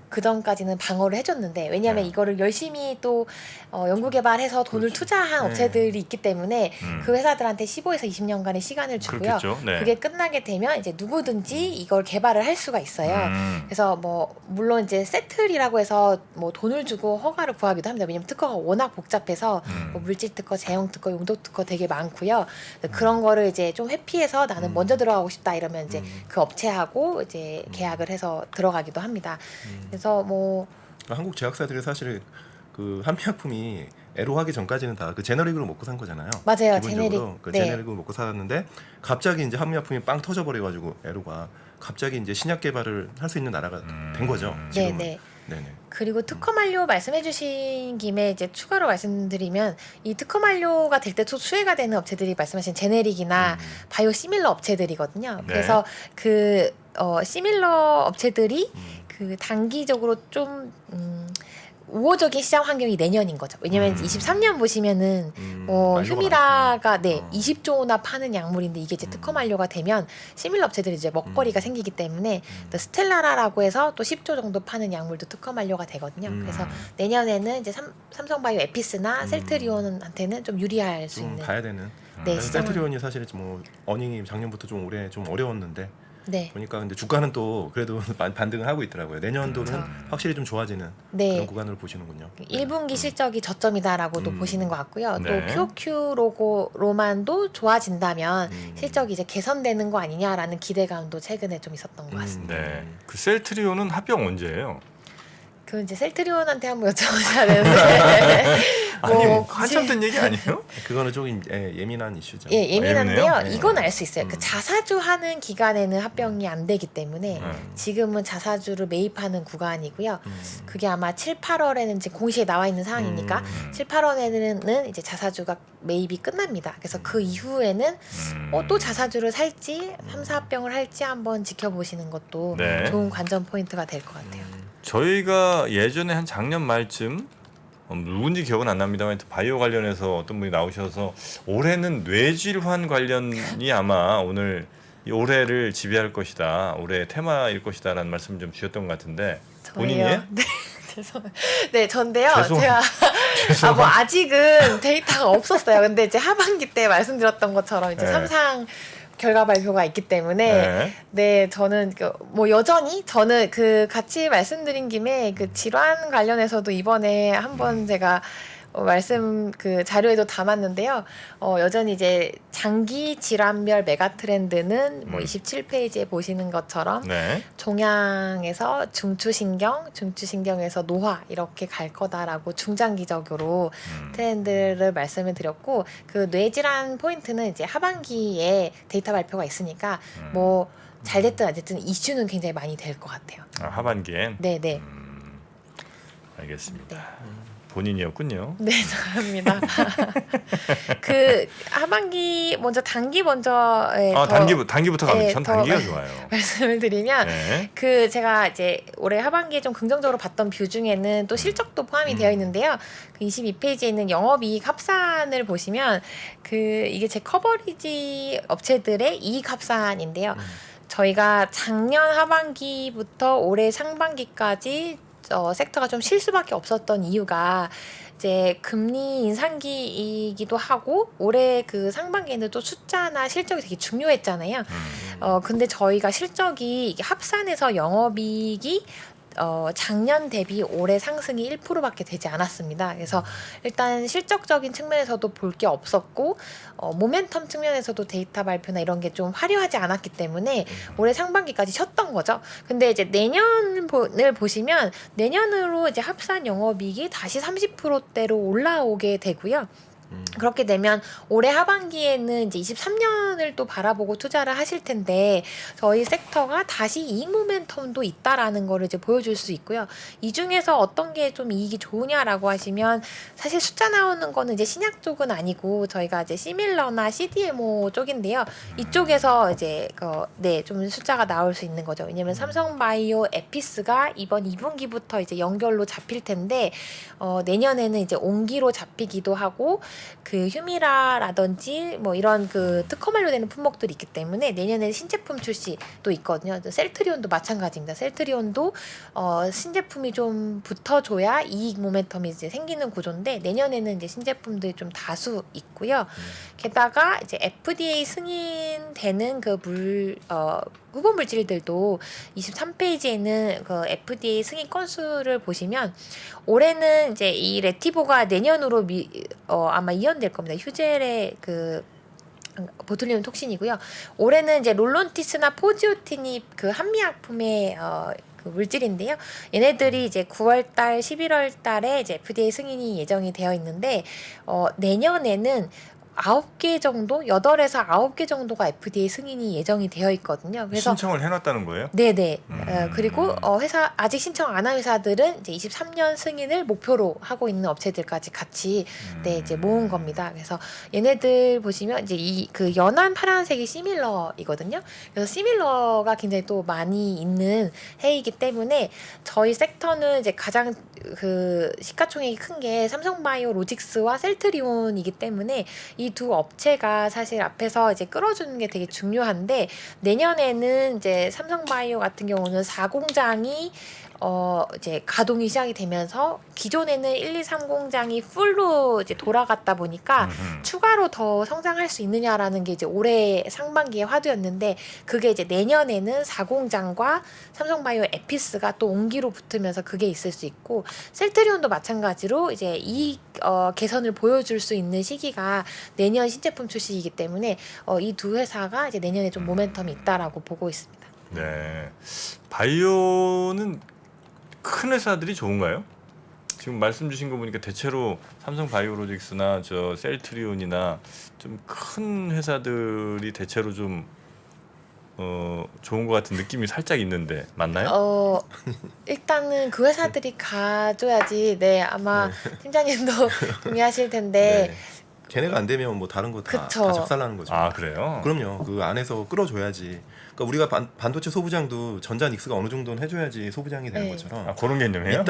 그 전까지는 방어를 해줬는데 왜냐하면 네. 이거를 열심히 또 연구 개발해서 돈을 그렇죠. 투자한 네. 업체들이 있기 때문에 그 회사들한테 15에서 20년간의 시간을 주고요. 그렇겠죠. 네. 그게 끝나게 되면 이제 누구든지 이걸 개발을 할 수가 있어요. 그래서 뭐 물론 이제 세틀이라고 해서 뭐 돈을 주고 허가를 구하기도 합니다. 왜냐면 특허가 워낙 복잡해서 뭐 물질 특허, 제형 특허, 용도 특허 되게 많고요. 그런 거를 이제 좀 회피해서 나는 먼저 들어가고 싶다 이러면 이제 그 업체하고 이제 계약을 해서 들어가기도 합니다. 그래서 뭐 한국 제약사들이 사실 그 한미약품이 애로하기 전까지는 다 그 제너릭으로 먹고 산 거잖아요. 맞아요. 기본적으로 제네릭. 그 네. 제네릭으로 먹고 살았는데 갑자기 이제 한미약품이 빵 터져버려가지고 애로가 갑자기 이제 신약 개발을 할 수 있는 나라가 된 거죠. 지금은. 네네. 네네. 그리고 특허 만료 말씀해주신 김에 이제 추가로 말씀드리면 이 특허 만료가 될 때 수혜가 되는 업체들이 말씀하신 제네릭이나 바이오 시밀러 업체들이거든요. 네. 그래서 그 시밀러 업체들이 그 단기적으로 좀 우호적인 시장 환경이 내년인 거죠. 왜냐면 23년 보시면은 만료가 휴미라가 많죠. 20조나 파는 약물인데 이게 이제 특허 만료가 되면 시밀러 업체들이 이제 먹거리가 생기기 때문에 또 스텔라라라고 해서 또 10조 정도 파는 약물도 특허 만료가 되거든요. 그래서 내년에는 이제 삼성바이오 에피스나 셀트리온한테는 좀 유리할 수 좀 있는 봐야 되는. 네, 시장은 셀트리온이 사실 뭐 어닝이 작년부터 좀 올해 좀 어려웠는데 네. 보니까 근데 주가는 또 그래도 반등을 하고 있더라고요. 내년도는 확실히 좀 좋아지는 네. 그런 구간으로 보시는군요. 1분기 실적이 저점이다라고도 보시는 것 같고요. 네. 또 QOQ 로만도 좋아진다면 실적이 이제 개선되는 거 아니냐라는 기대감도 최근에 좀 있었던 것 같습니다. 네. 그 셀트리온은 합병 언제예요? 그 이제 셀트리온한테 한번 여쭤보셔야 되는데 아니 뭐 한참 된 얘기 아니에요? 그거는 조금 예민한 이슈죠. 예, 예민한데요. 예민해요? 이건 알 수 있어요. 그 자사주 하는 기간에는 합병이 안 되기 때문에 지금은 자사주를 매입하는 구간이고요. 그게 아마 7, 8월에는 이제 공시에 나와 있는 상황이니까 7, 8월에는 이제 자사주가 매입이 끝납니다. 그래서 그 이후에는 또 자사주를 살지 3, 4합병을 할지 한번 지켜보시는 것도 네. 좋은 관전 포인트가 될 것 같아요. 저희가 예전에 한 작년 말쯤 누군지 기억은 안 납니다만 바이오 관련해서 어떤 분이 나오셔서 올해는 뇌질환 관련이 아마 오늘 이 올해를 지배할 것이다. 올해 테마일 것이다라는 말씀 좀 주셨던 것 같은데 본인이에요? 네, 죄송해요. 네, 전데요. 죄송- 제가 뭐 아직은 데이터가 없었어요. 근데 이제 하반기 때 말씀드렸던 것처럼 이제 네. 삼상 결과 발표가 있기 때문에 네. 네, 저는 뭐 여전히 저는 그 같이 말씀드린 김에 그 질환 관련해서도 이번에 한번 제가 말씀 그 자료에도 담았는데요. 여전히 이제 장기 질환별 메가 트렌드는 뭐 27페이지에 보시는 것처럼 네. 종양에서 중추신경에서 노화 이렇게 갈 거다라고 중장기적으로 트렌드를 말씀을 드렸고 그 뇌질환 포인트는 이제 하반기에 데이터 발표가 있으니까 뭐 잘 됐든 안 됐든 이슈는 굉장히 많이 될 것 같아요. 하반기엔. 네네. 알겠습니다. 네. 본인이었군요. 네, 저입니다. 그 하반기 먼저 단기 먼저 단기부터 갑니다. 예, 전 더 단기가 좋아요. 말씀을 드리면 네. 그 제가 이제 올해 하반기에 좀 긍정적으로 봤던 뷰 중에는 또 실적도 포함이 되어 있는데요. 그 22페이지에 있는 영업이익 합산을 보시면 그 이게 제 커버리지 업체들의 이익 합산인데요. 저희가 작년 하반기부터 올해 상반기까지 섹터가 좀 쉴 수밖에 없었던 이유가 이제 금리 인상기이기도 하고 올해 그 상반기에는 또 숫자나 실적이 되게 중요했잖아요. 근데 저희가 실적이 이게 합산해서 영업이익이 작년 대비 올해 상승이 1%밖에 되지 않았습니다. 그래서 일단 실적적인 측면에서도 볼 게 없었고 모멘텀 측면에서도 데이터 발표나 이런 게 좀 화려하지 않았기 때문에 올해 상반기까지 쉬었던 거죠. 근데 이제 내년을 보시면 내년으로 이제 합산 영업이익이 다시 30%대로 올라오게 되고요. 그렇게 되면 올해 하반기에는 이제 23년을 또 바라보고 투자를 하실 텐데 저희 섹터가 다시 이익 모멘텀도 있다라는 거를 이제 보여줄 수 있고요. 이 중에서 어떤 게 좀 이익이 좋으냐라고 하시면 사실 숫자 나오는 거는 이제 신약 쪽은 아니고 저희가 이제 시밀러나 CDMO 쪽인데요. 이쪽에서 이제 좀 숫자가 나올 수 있는 거죠. 왜냐면 삼성바이오 에피스가 이번 2분기부터 이제 연결로 잡힐 텐데 내년에는 이제 온기로 잡히기도 하고 그 휴미라라든지 뭐 이런 그 특허만료 되는 품목들이 있기 때문에 내년에 신제품 출시도 있거든요. 셀트리온도 마찬가지입니다. 셀트리온도 신제품이 좀 붙어줘야 이익 모멘텀이 이제 생기는 구조인데 내년에는 이제 신제품들이 좀 다수 있고요. 게다가 이제 FDA 승인되는 그 후보 물질들도 23페이지에는 그 FDA 승인 건수를 보시면 올해는 이제 이 레티보가 내년으로 아마 이연될 겁니다. 휴젤의 그 보툴리눔 톡신이고요. 올해는 이제 롤론티스나 포지오틴이 그 한미약품의 그 물질인데요. 얘네들이 이제 9월달, 11월달에 이제 FDA 승인이 예정이 되어 있는데 내년에는 9개 정도, 8에서 9개 정도가 FDA 승인이 예정이 되어 있거든요. 그래서 신청을 해놨다는 거예요? 네네. 그리고 회사 아직 신청 안 한 회사들은 이제 23년 승인을 목표로 하고 있는 업체들까지 같이 이제 모은 겁니다. 그래서 얘네들 보시면 이제 이 그 연한 파란색이 시밀러이거든요. 그래서 시밀러가 굉장히 또 많이 있는 해이기 때문에 저희 섹터는 이제 가장 그 시가총액이 큰 게 삼성바이오 로직스와 셀트리온이기 때문에 이 두 업체가 사실 앞에서 이제 끌어주는 게 되게 중요한데 내년에는 이제 삼성바이오 같은 경우는 4공장이 이제 가동이 시작이 되면서 기존에는 1, 2, 3공장이 풀로 이제 돌아갔다 보니까 추가로 더 성장할 수 있느냐라는 게 이제 올해 상반기의 화두였는데 그게 이제 내년에는 4공장과 삼성바이오 에피스가 또 온기로 붙으면서 그게 있을 수 있고 셀트리온도 마찬가지로 이제 이 개선을 보여줄 수 있는 시기가 내년 신제품 출시이기 때문에 이 두 회사가 이제 내년에 좀 모멘텀이 있다라고 보고 있습니다. 네. 바이오는 큰 회사들이 좋은가요? 지금 말씀 주신 거 보니까 대체로 삼성 바이오로직스나 저 셀트리온이나 좀 큰 회사들이 대체로 좀 좋은 것 같은 느낌이 살짝 있는데 맞나요? 일단은 그 회사들이 가져야지. 네, 아마 팀장님도 동의하실 텐데. 네. 걔네가 안 되면 뭐 다른 거 다 그쵸. 작살나는 거죠. 아 그래요? 그럼요. 그 안에서 끌어줘야지. 그러니까 우리가 반도체 소부장도 전자닉스가 어느 정도는 해줘야지 소부장이 되는 네. 것처럼 아 그런 개념이에요?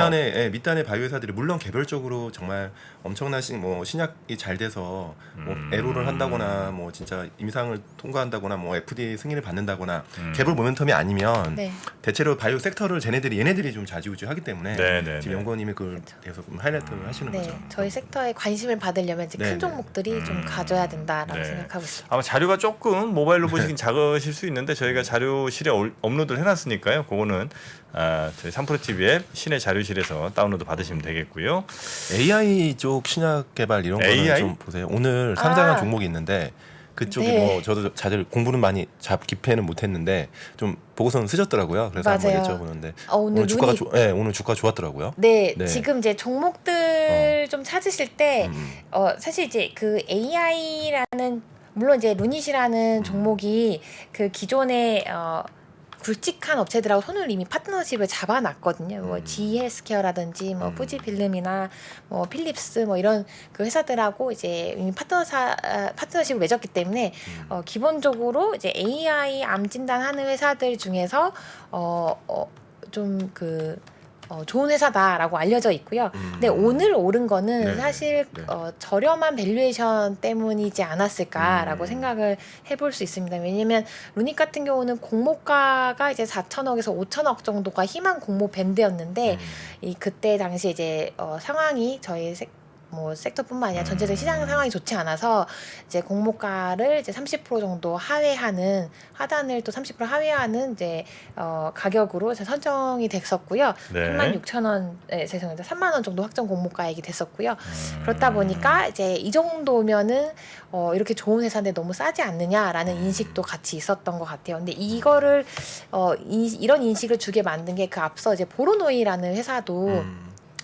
밑단의 바이오 회사들이 물론 개별적으로 정말 엄청난 신약이 잘 돼서 뭐 에로를 한다거나 뭐 진짜 임상을 통과한다거나 뭐 FDA 승인을 받는다거나 개별 모멘텀이 아니면 네. 대체로 바이오 섹터를 얘네들이 좀 좌지우지하기 때문에 네. 지금 연구원님이 그걸 계속 하이라이트를 하시는 네, 거죠. 저희 섹터에 관심을 받으려면 이제 네, 큰 네. 종목들이 좀 가져야 된다라고 네. 생각하고 있습니다. 아마 자료가 조금 모바일로 보시긴 작으실 수 있는데 저희가 자료실에 업로드를 해놨으니까요. 그거는 저희 3프로TV 앱 시내 자료실에서 다운로드 받으시면 되겠고요. AI 쪽 신약 개발 이런 거는 AI? 좀 보세요. 오늘 상장한 아. 종목이 있는데 그쪽이 네. 뭐 저도 다들 공부는 많이 깊이는 못했는데 좀 보고서는 쓰셨더라고요. 그래서 맞아요. 한번 여쭤보는데 오늘 주가가 눈이 오늘 주가 좋았더라고요. 네, 네. 지금 이제 종목들 좀 찾으실 때 음. 사실 이제 그 AI라는 물론 이제 루닛이라는 종목이 그 기존의 굵직한 업체들하고 손을 이미 파트너십을 잡아놨거든요. 뭐 GE 헬스케어라든지 뭐 fujiFilm이나 뭐 필립스 뭐 이런 그 회사들하고 이제 이미 파트너십을 맺었기 때문에 기본적으로 이제 AI 암 진단하는 회사들 중에서 좋은 회사다라고 알려져 있고요. 근데 오늘 오른 거는 네, 사실 네. 저렴한 밸류에이션 때문이지 않았을까라고 생각을 해볼 수 있습니다. 왜냐면 루닉 같은 경우는 공모가가 이제 4천억에서 5천억 정도가 희망 공모 밴드였는데 이 그때 당시 이제 상황이 저희 섹터뿐만 아니라 전체적인 시장 상황이 좋지 않아서 이제 공모가를 이제 30% 정도 하단을 또 30% 하회하는 이제 가격으로 선정이 됐었고요. 네. 36,000원, 죄송합니다. 3만 원 정도 확정 공모가액이 됐었고요. 그렇다 보니까 이제 이 정도면은 이렇게 좋은 회사인데 너무 싸지 않느냐라는 인식도 같이 있었던 것 같아요. 근데 이거를 이런 인식을 주게 만든 게 그 앞서 이제 보로노이라는 회사도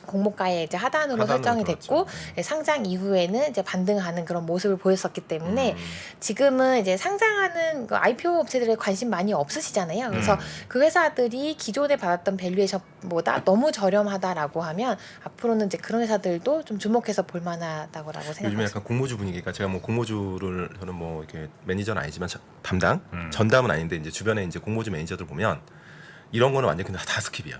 공모가에 이제 하단으로 설정이 됐고 상장 이후에는 이제 반등하는 그런 모습을 보였었기 때문에 지금은 이제 상장하는 그 IPO 업체들에 관심 많이 없으시잖아요. 그래서 그 회사들이 기존에 받았던 밸류에이션보다 너무 저렴하다라고 하면 앞으로는 이제 그런 회사들도 좀 주목해서 볼 만하다고 요즘에 생각합니다. 약간 공모주 분위기가 제가 뭐 공모주를 저는 뭐 이렇게 매니저는 아니지만 담당 전담은 아닌데 이제 주변에 이제 공모주 매니저들 보면 이런 거는 완전 그냥 다 스킵이야.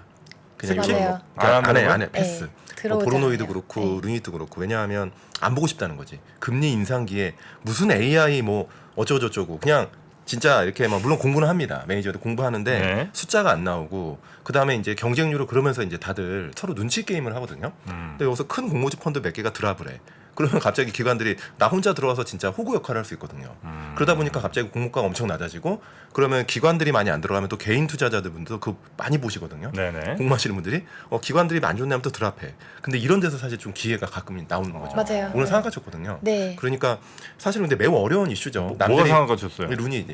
그냥 맞아요. 이거 안 하는 안해 패스. 네, 뭐 들어오지 보로노이도 않아요. 그렇고 네. 루닛도 그렇고 왜냐하면 안 보고 싶다는 거지. 금리 인상기에 무슨 AI 뭐 어쩌고저쩌고 그냥 진짜 이렇게 막 물론 공부는 합니다. 매니저도 공부하는데 네. 숫자가 안 나오고 그 다음에 이제 경쟁률을 그러면서 이제 다들 서로 눈치 게임을 하거든요. 근데 여기서 큰 공모주 펀드 몇 개가 드랍을 해. 그러면 갑자기 기관들이 나 혼자 들어와서 진짜 호구 역할을 할 수 있거든요. 그러다 보니까 갑자기 공모가가 엄청 낮아지고 그러면 기관들이 많이 안 들어가면 또 개인 투자자들분도 그 많이 보시거든요. 네네. 공모하시는 분들이 기관들이 안 좋네 하면 또 드랍해. 근데 이런 데서 사실 좀 기회가 가끔 나오는 거죠. 맞아요. 오늘 네. 상한가 쳤거든요. 네. 그러니까 사실은 근데 매우 어려운 이슈죠. 뭐가 상한가 쳤어요? 룬이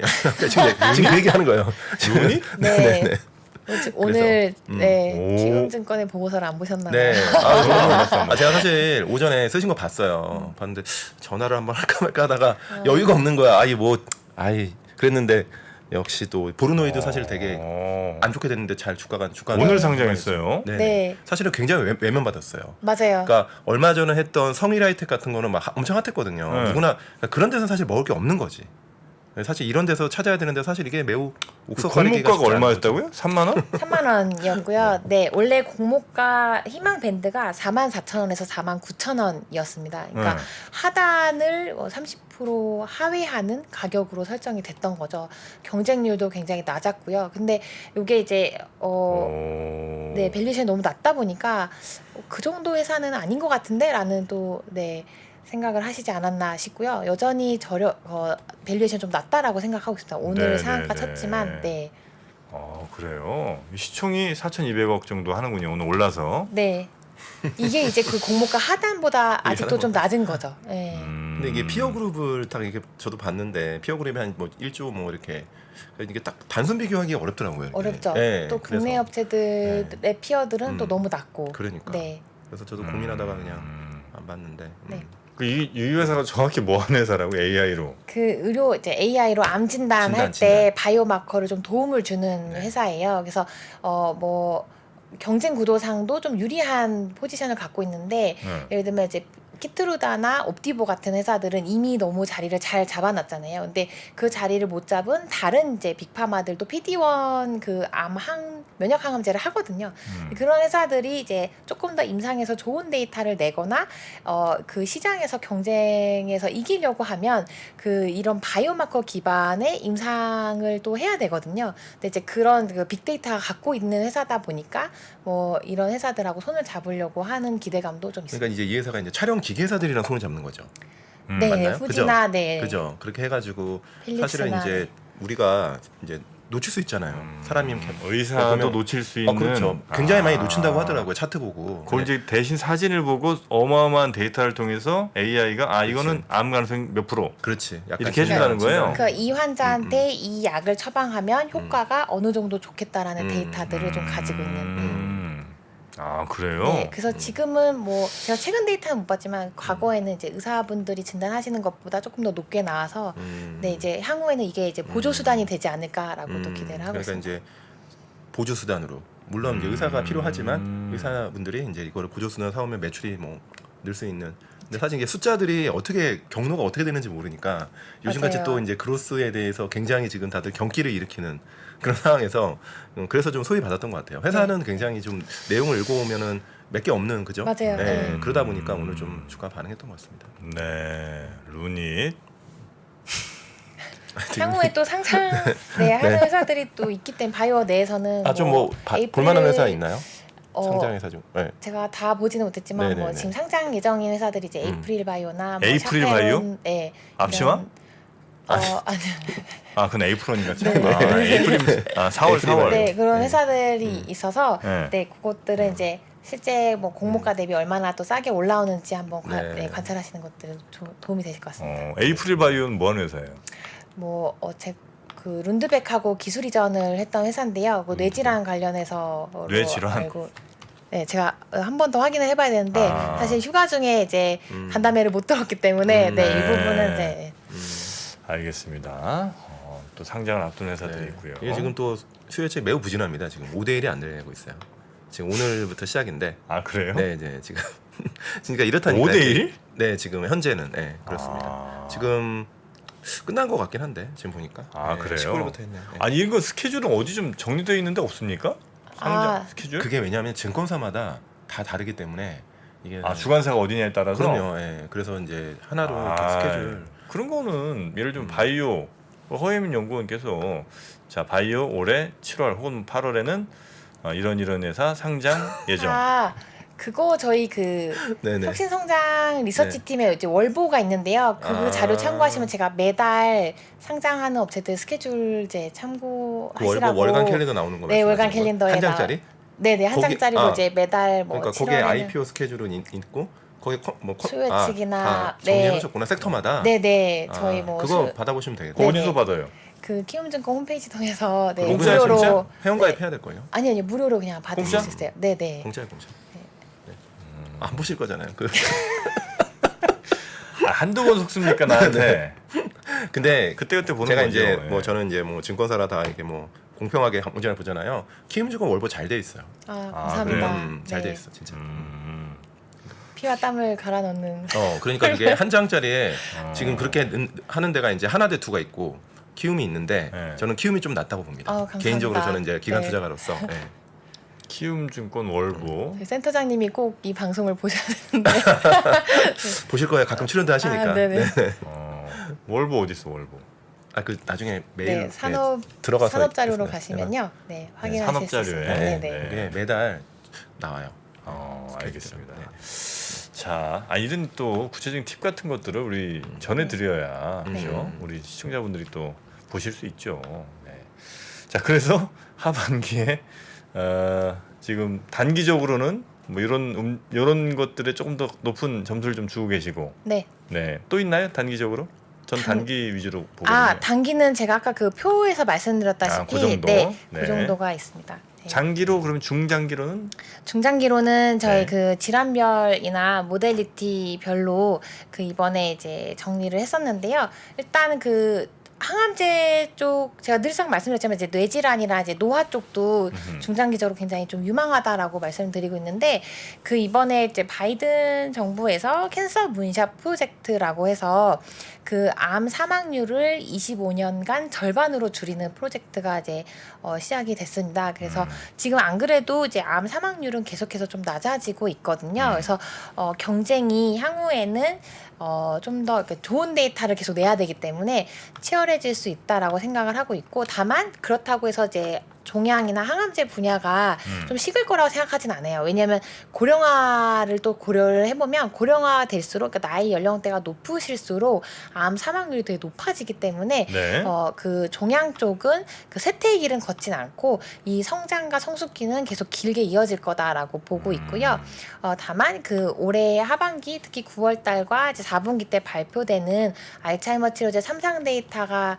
지금 그 얘기하는 거예요. 룬이? 네. 오늘 그래서, 네 오. 키움증권의 보고서를 안 보셨나요? 네. 제가 사실 오전에 쓰신 거 봤어요. 봤는데 전화를 한번 할까 말까 하다가 여유가 없는 거야. 그랬는데 역시 또 보르노이도 사실 되게 안 좋게 됐는데 잘 주가가 오늘 상장했어요. 네. 네. 사실은 굉장히 외면받았어요. 맞아요. 그러니까 얼마 전에 했던 성일하이텍 같은 거는 막 엄청 핫했거든요. 네. 누구나 그러니까 그런 데서는 사실 먹을 게 없는 거지. 사실 이런 데서 찾아야 되는데 사실 이게 매우 옥석 가리기가 공모가가 얼마였다고요? 3만 원? 3만 원이었고요. 네, 원래 공모가 희망 밴드가 44,000원에서 49,000원이었습니다. 그러니까 하단을 30% 하회하는 가격으로 설정이 됐던 거죠. 경쟁률도 굉장히 낮았고요. 근데 이게 이제 네, 밸류에이션이 너무 낮다 보니까 그 정도 회사는 아닌 것 같은데라는 또 생각을 하시지 않았나 싶고요. 여전히 밸류에이션 좀 낮다라고 생각하고 있습니다. 오늘 네, 상한가 네, 쳤지만 네. 그래요. 시총이 4,200억 정도 하는군요. 오늘 올라서. 네. 이게 이제 그 공모가 하단보다 아직도 좀 낮은 거죠. 네. 근데 이게 피어 그룹을 딱 이렇게 저도 봤는데 피어 그룹이 한 뭐 1조 뭐 이렇게 이게 딱 단순 비교하기 어렵더라고요. 이렇게. 어렵죠. 네, 또 국내 그래서. 업체들의 피어들은 또 너무 낮고. 그러니까. 네. 그래서 저도 고민하다가 그냥 안 봤는데. 네. 이 회사가 정확히 뭐 하는 회사라고 AI로? 그 의료 이제 AI로 암 진단할 때 바이오마커를 좀 도움을 주는 회사예요. 그래서 뭐 경쟁 구도상도 좀 유리한 포지션을 갖고 있는데 예를 들면 이제 키트루다나 옵티보 같은 회사들은 이미 너무 자리를 잘 잡아놨잖아요. 근데 그 자리를 못 잡은 다른 이제 빅파마들도 PD-1 그 면역 항암제를 하거든요. 그런 회사들이 이제 조금 더 임상에서 좋은 데이터를 내거나 그 시장에서 경쟁에서 이기려고 하면 그 이런 바이오마커 기반의 임상을 또 해야 되거든요. 근데 이제 그런 그 빅데이터가 갖고 있는 회사다 보니까 뭐 이런 회사들하고 손을 잡으려고 하는 기대감도 좀 있습니다. 그러니까 이제 이 회사가 이제 촬영 기계사들이랑 손을 잡는 거죠. 네, 맞나요? 후지나 그죠. 그렇게 해가지고 필립스나, 사실은 이제 우리가 이제 놓칠 수 있잖아요. 사람이 의사도 보면- 놓칠 수 있는. 그렇죠. 굉장히 많이 놓친다고 하더라고요. 차트 보고. 그걸 이제 대신 사진을 보고 어마어마한 데이터를 통해서 AI가 이거는 암 가능성 몇 프로 그렇지. 약간 이렇게 해준다는 거예요? 그러니까 이 환자한테 이 약을 처방하면 효과가 어느 정도 좋겠다라는 데이터들을 좀 가지고 있는. 아 그래요? 네, 그래서 지금은 뭐 제가 최근 데이터는 못 봤지만 과거에는 이제 의사분들이 진단하시는 것보다 조금 더 높게 나와서 네, 이제 향후에는 이게 이제 보조 수단이 되지 않을까라고도 기대를 하고 그러니까 있습니다. 이제 보조 수단으로 물론 이제 의사가 필요하지만 의사분들이 이제 이거를 보조 수단 사오면 매출이 뭐 늘 수 있는. 근데 사실 이게 숫자들이 어떻게 경로가 어떻게 되는지 모르니까 요즘같이 맞아요. 또 이제 그로스에 대해서 굉장히 지금 다들 경기를 일으키는 그런 상황에서 그래서 좀 소위 받았던 것 같아요. 회사는 굉장히 좀 내용을 읽어오면은 몇 개 없는 그죠? 맞아요. 네. 그러다 보니까 오늘 좀 주가 반응했던 것 같습니다. 네, 루닛. 향후에 또 상장 네, 하는 회사들이 또 있기 때문에 바이오 내에서는 아 좀 뭐 에이프릴- 볼만한 회사 있나요? 어, 상장 회사 중. 네. 제가 다 보지는 못했지만 뭐 네네네. 지금 상장 예정인 회사들이 이제 에이프릴 바이오나 뭐 에이프릴 샤페론, 바이오? 네, 앞치마? 이런- 아니, 아, 그건 에이프론인가? 네. 아, 에이프릴. 아, 4월, 에이프릴 4월. 네, 그런 네. 회사들이 있어서 네. 네, 그것들은 이제 실제 뭐 공모가 대비 얼마나 또 싸게 올라오는지 한번 네. 관찰하시는 것들은 도움이 되실 것 같습니다. 에이프릴 바이오는 뭐 하는 회사예요? 뭐 그 룬드백하고 기술 이전을 했던 회사인데요. 그 뇌질환 관련해서 뇌질환? 알고 네, 제가 한 번 더 확인을 해봐야 되는데 아. 사실 휴가 중에 이제 간담회를 못 들었기 때문에 네, 이 네. 부분은 이제 알겠습니다. 또 상장을 앞둔 회사들이 있고요. 이게 지금 또 수요체가 매우 부진합니다. 지금 5대 1이 안 되고 있어요. 지금 오늘부터 시작인데. 아, 그래요? 네, 이제 지금 그러니까 이렇다니까. 5대 1? 네, 지금 현재는 네, 그렇습니다. 아. 지금 끝난 것 같긴 한데 지금 보니까. 아, 네, 그래요? 19일부터 했네요. 네. 아니, 이거 스케줄은 어디 좀 정리되어 있는데 없습니까? 상장 아, 스케줄? 그게 왜냐하면 증권사마다 다 다르기 때문에 이게 아, 주관사가 어디냐에 따라서? 그럼요. 예. 그래서 이제 하나로 이렇게 스케줄. 그런 거는 예를 들면 바이오 허혜민 연구원께서 자 바이오 올해 7월 혹은 8월에는 이런 회사 상장 예정. 아 그거 저희 그 네네. 혁신성장 리서치 네. 팀에 이제 월보가 있는데요. 그 아. 자료 참고하시면 제가 매달 상장하는 업체들 스케줄 이제 그 참고하시라고. 월간 캘린더 나오는 거 네, 월간 말씀하시는 캘린더에 거예요? 한 장짜리? 네네 한 거기- 장짜리로 아, 이제 매달 뭐 그러니까 7월에는 거기에 IPO 스케줄은 있고 거기 수요 측이나 다 네. 정리해놓으셨구나 섹터마다. 네네 아, 저희 뭐 그거 받아보시면 되겠다. 그거 네. 어디서 받아요? 그 키움증권 홈페이지 통해서 네, 공짜예요, 무료로 진짜? 회원가입 네. 해야 될 거예요. 아니 무료로 그냥 받으실 공짜? 수 있어요. 네네. 공짜예요, 공짜. 네. 안 보실 거잖아요. 한두 번 속습니까 나한테? 근데 그때그때 보는 제가 거죠. 이제 예. 뭐 저는 이제 뭐 증권사라 다 이렇게 뭐 공평하게 문제를 보잖아요. 키움증권 월보 잘 돼 있어요. 아 감사합니다. 잘 돼 네. 있어 진짜. 피와 땀을 갈아 넣는. 그러니까 이게 한 장짜리에 지금 그렇게 하는 데가 이제 하나대 투가 있고 키움이 있는데 네. 저는 키움이 좀 낫다고 봅니다. 감사합니다. 개인적으로 저는 이제 기관 네. 투자가로서. 네. 키움증권 월보. 저희 센터장님이 꼭 이 방송을 보셔야 되는데. 보실 거예요. 가끔 출연도 하시니까. 아, 네네. 월보 어디 있어 월보? 그 나중에 메일 네, 산업 들어가서 산업 자료로 있겠습니다. 가시면요, 네 확인하실 산업 수 자료에. 있습니다. 네, 네. 네. 이게 매달 나와요. 알겠습니다. 네. 자, 이런 또 구체적인 팁 같은 것들을 우리 전해드려야 그죠? 네. 우리 시청자분들이 또 보실 수 있죠. 네. 자, 그래서 하반기에 지금 단기적으로는 뭐 이런 것들에 조금 더 높은 점수를 좀 주고 계시고, 네. 네, 또 있나요? 단기적으로? 전 단기 위주로 보거든요. 단기는 제가 아까 그 표에서 말씀드렸다시피 그 정도? 네, 네. 그 정도가 있습니다. 네. 장기로 그러면 중장기로는 중장기로는 저희 네. 그 질환별이나 모델리티별로 그 이번에 이제 정리를 했었는데요. 일단 그 항암제 쪽 제가 늘상 말씀드렸지만 이제 뇌질환이나 이제 노화 쪽도 중장기적으로 굉장히 좀 유망하다라고 말씀드리고 있는데 그 이번에 이제 바이든 정부에서 캔서 문샷 프로젝트라고 해서 그 암 사망률을 25년간 절반으로 줄이는 프로젝트가 이제 시작이 됐습니다. 그래서 지금 안 그래도 이제 암 사망률은 계속해서 좀 낮아지고 있거든요. 그래서 경쟁이 향후에는 좀 더 좋은 데이터를 계속 내야 되기 때문에 치열해질 수 있다라고 생각을 하고 있고, 다만 그렇다고 해서 이제 종양이나 항암제 분야가 좀 식을 거라고 생각하진 않아요. 왜냐하면 고령화를 또 고려를 해보면 고령화 될수록 그러니까 나이 연령대가 높으실수록 암 사망률이 되게 높아지기 때문에 네. 그 종양 쪽은 그 쇠퇴의 길은 걷진 않고 이 성장과 성숙기는 계속 길게 이어질 거다라고 보고 있고요. 다만 그 올해 하반기 특히 9월 달과 이제 4분기 때 발표되는 알츠하이머 치료제 3상 데이터가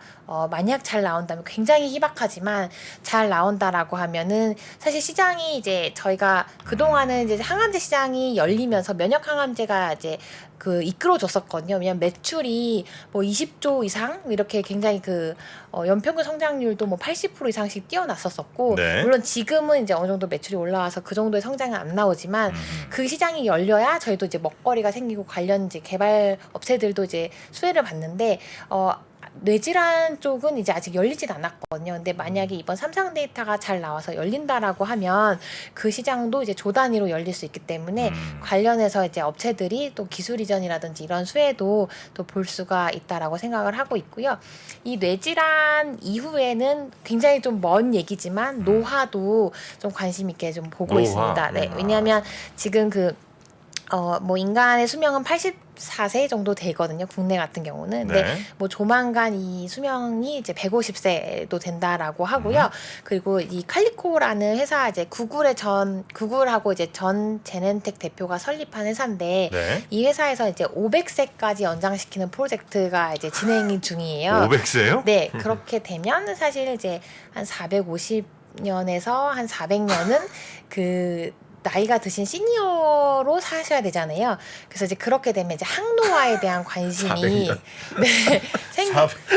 만약 잘 나온다면 굉장히 희박하지만 잘 나온다라고 하면은 사실 시장이 이제 저희가 그동안은 이제 항암제 시장이 열리면서 면역 항암제가 이제 그 이끌어줬었거든요. 왜냐면 매출이 뭐 20조 이상 이렇게 굉장히 그 연평균 성장률도 뭐 80% 이상씩 뛰어났었었고 네. 물론 지금은 이제 어느 정도 매출이 올라와서 그 정도의 성장은 안 나오지만 그 시장이 열려야 저희도 이제 먹거리가 생기고 관련 이제 개발 업체들도 이제 수혜를 받는데 뇌질환 쪽은 이제 아직 열리진 않았거든요. 근데 만약에 이번 삼상 데이터가 잘 나와서 열린다라고 하면 그 시장도 이제 조 단위로 열릴 수 있기 때문에 관련해서 이제 업체들이 또 기술 이전이라든지 이런 수혜도 또 볼 수가 있다라고 생각을 하고 있고요. 이 뇌질환 이후에는 굉장히 좀 먼 얘기지만 노화도 좀 관심 있게 좀 보고 노화. 있습니다. 네, 왜냐하면 지금 뭐 인간의 수명은 84세 정도 되거든요. 국내 같은 경우는. 근데 네. 뭐 조만간 이 수명이 이제 150세도 된다라고 하고요. 그리고 이 칼리코라는 회사 이제 구글하고 이제 전 제넨텍 대표가 설립한 회사인데 네. 이 회사에서 이제 500세까지 연장시키는 프로젝트가 이제 진행 중이에요. 500세요? 네, 그렇게 되면 사실 이제 한 450년에서 한 400년은 그 나이가 드신 시니어로 사셔야 되잖아요. 그래서 이제 그렇게 되면 이제 항노화에 대한 관심이 400년. 네,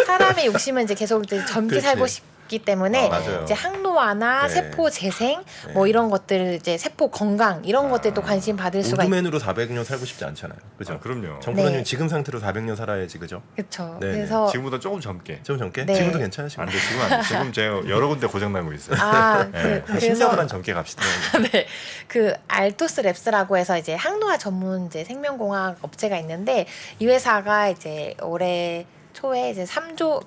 사람의 욕심은 이제 계속 이제 젊게 그렇지. 살고 싶기 때문에 맞아요. 이제 항노화나 네. 세포 재생 네. 뭐 이런 것들 이제 세포 건강 이런 것들도 관심 받을 수가 있 우드맨으로 400년 살고 싶지 않잖아요. 그죠? 아, 그럼요. 정부장님 네. 지금 상태로 400년 살아야지, 그죠? 그렇죠. 네, 네. 그래서 지금보다 조금 젊게. 좀 젊게? 네. 지금도 괜찮으시고. 안 돼, 지금 안 돼. 지금 제가 여러 군데 고장 나고 있어요. 네. 그래서 10년만 젊게 갑시다. 네, 그 알토스 랩스라고 해서 이제 항노화 전문 이제 생명공학 업체가 있는데 이 회사가 이제 올해 초에 이제 3조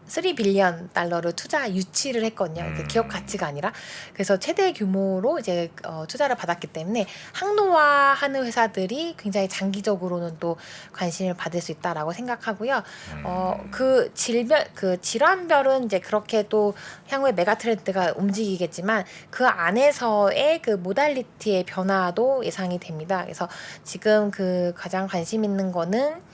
3빌리언 달러를 투자 유치를 했거든요. 이게 기업 가치가 아니라. 그래서 최대 규모로 이제 투자를 받았기 때문에 항노화하는 회사들이 굉장히 장기적으로는 또 관심을 받을 수 있다라고 생각하고요. 그 질환별은 이제 그렇게 또 향후에 메가 트렌드가 움직이겠지만 그 안에서의 그 모달리티의 변화도 예상이 됩니다. 그래서 지금 그 가장 관심 있는 거는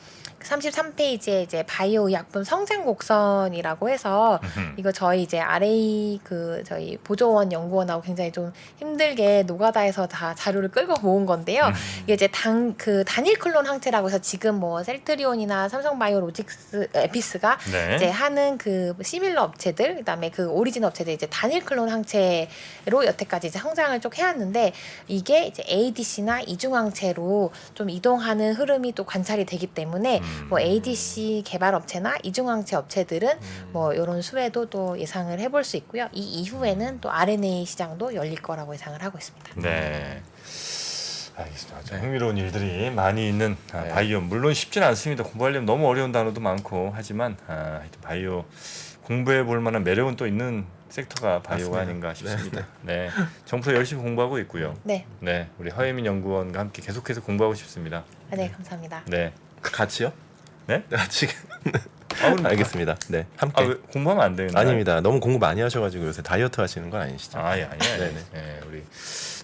33페이지에 이제 바이오 의약품 성장 곡선이라고 해서 이거 저희 이제 RA 저희 보조원 연구원하고 굉장히 좀 힘들게 노가다에서 다 자료를 끌고 모은 건데요. 이게 이제 단일 클론 항체라고 해서 지금 뭐 셀트리온이나 삼성바이오로직스 에피스가 네. 이제 하는 그 시밀러 업체들 그다음에 그 오리진 업체들 이제 단일 클론 항체로 여태까지 이제 성장을 쭉 해왔는데 이게 이제 ADC나 이중 항체로 좀 이동하는 흐름이 또 관찰이 되기 때문에 뭐 ADC 개발 업체나 이중항체 업체들은 뭐 이런 수혜도 또 예상을 해볼 수 있고요. 이 이후에는 또 RNA 시장도 열릴 거라고 예상을 하고 있습니다. 네. 알겠습니다. 아주 흥미로운 일들이 많이 있는 네. 바이오. 물론 쉽지는 않습니다. 공부하려면 너무 어려운 단어도 많고 하지만 하여튼 바이오 공부해 볼 만한 매력은 또 있는 섹터가 바이오가 맞습니다. 아닌가 싶습니다. 네. 정부도 열심히 공부하고 있고요. 네, 네. 우리 허예민 연구원과 함께 계속해서 공부하고 싶습니다. 네 감사합니다. 네. 같이요? 네? 같이. 그럼 알겠습니다. 네, 함께. 왜 공부하면 안 되는 아닙니다. 너무 공부 많이 하셔가지고 요새 다이어트 하시는 건 아니시죠? 아니에요. 네네. 네, 우리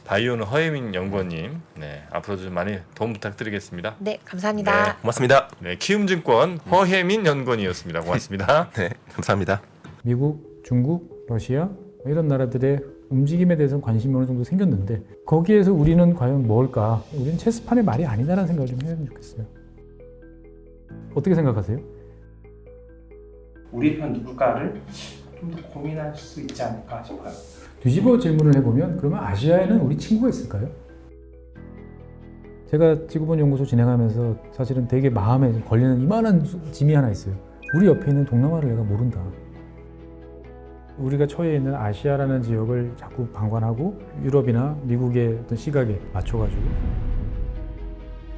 바이오는 허예민 연구원님, 네 앞으로도 좀 많이 도움 부탁드리겠습니다. 네, 감사합니다. 네. 고맙습니다. 네, 키움증권 허혜민 연구원이었습니다. 고맙습니다. 네, 감사합니다. 미국, 중국, 러시아 이런 나라들의 움직임에 대해서 관심이 어느 정도 생겼는데 거기에서 우리는 과연 뭘까? 우리는 체스판의 말이 아니다라는 생각을 좀 해야 좋겠어요. 어떻게 생각하세요? 우리 편 누굴까를 좀 더 고민할 수 있지 않을까 싶어요. 뒤집어 질문을 해보면 그러면 아시아에는 우리 친구가 있을까요? 제가 지구본 연구소 진행하면서 사실은 되게 마음에 걸리는 이만한 짐이 하나 있어요. 우리 옆에 있는 동남아를 내가 모른다. 우리가 처해 있는 아시아라는 지역을 자꾸 방관하고 유럽이나 미국의 어떤 시각에 맞춰가지고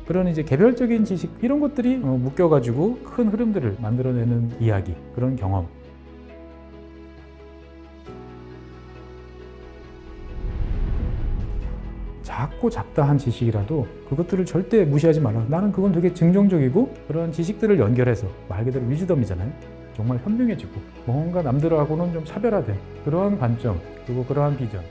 그런 이제 개별적인 지식 이런 것들이 묶여가지고 큰 흐름들을 만들어내는 이야기, 그런 경험. 작고 잡다한 지식이라도 그것들을 절대 무시하지 말라. 나는 그건 되게 긍정적이고 그런 지식들을 연결해서 말 그대로 위즈덤이잖아요. 정말 현명해지고 뭔가 남들하고는 좀 차별화된 그러한 관점 그리고 그러한 비전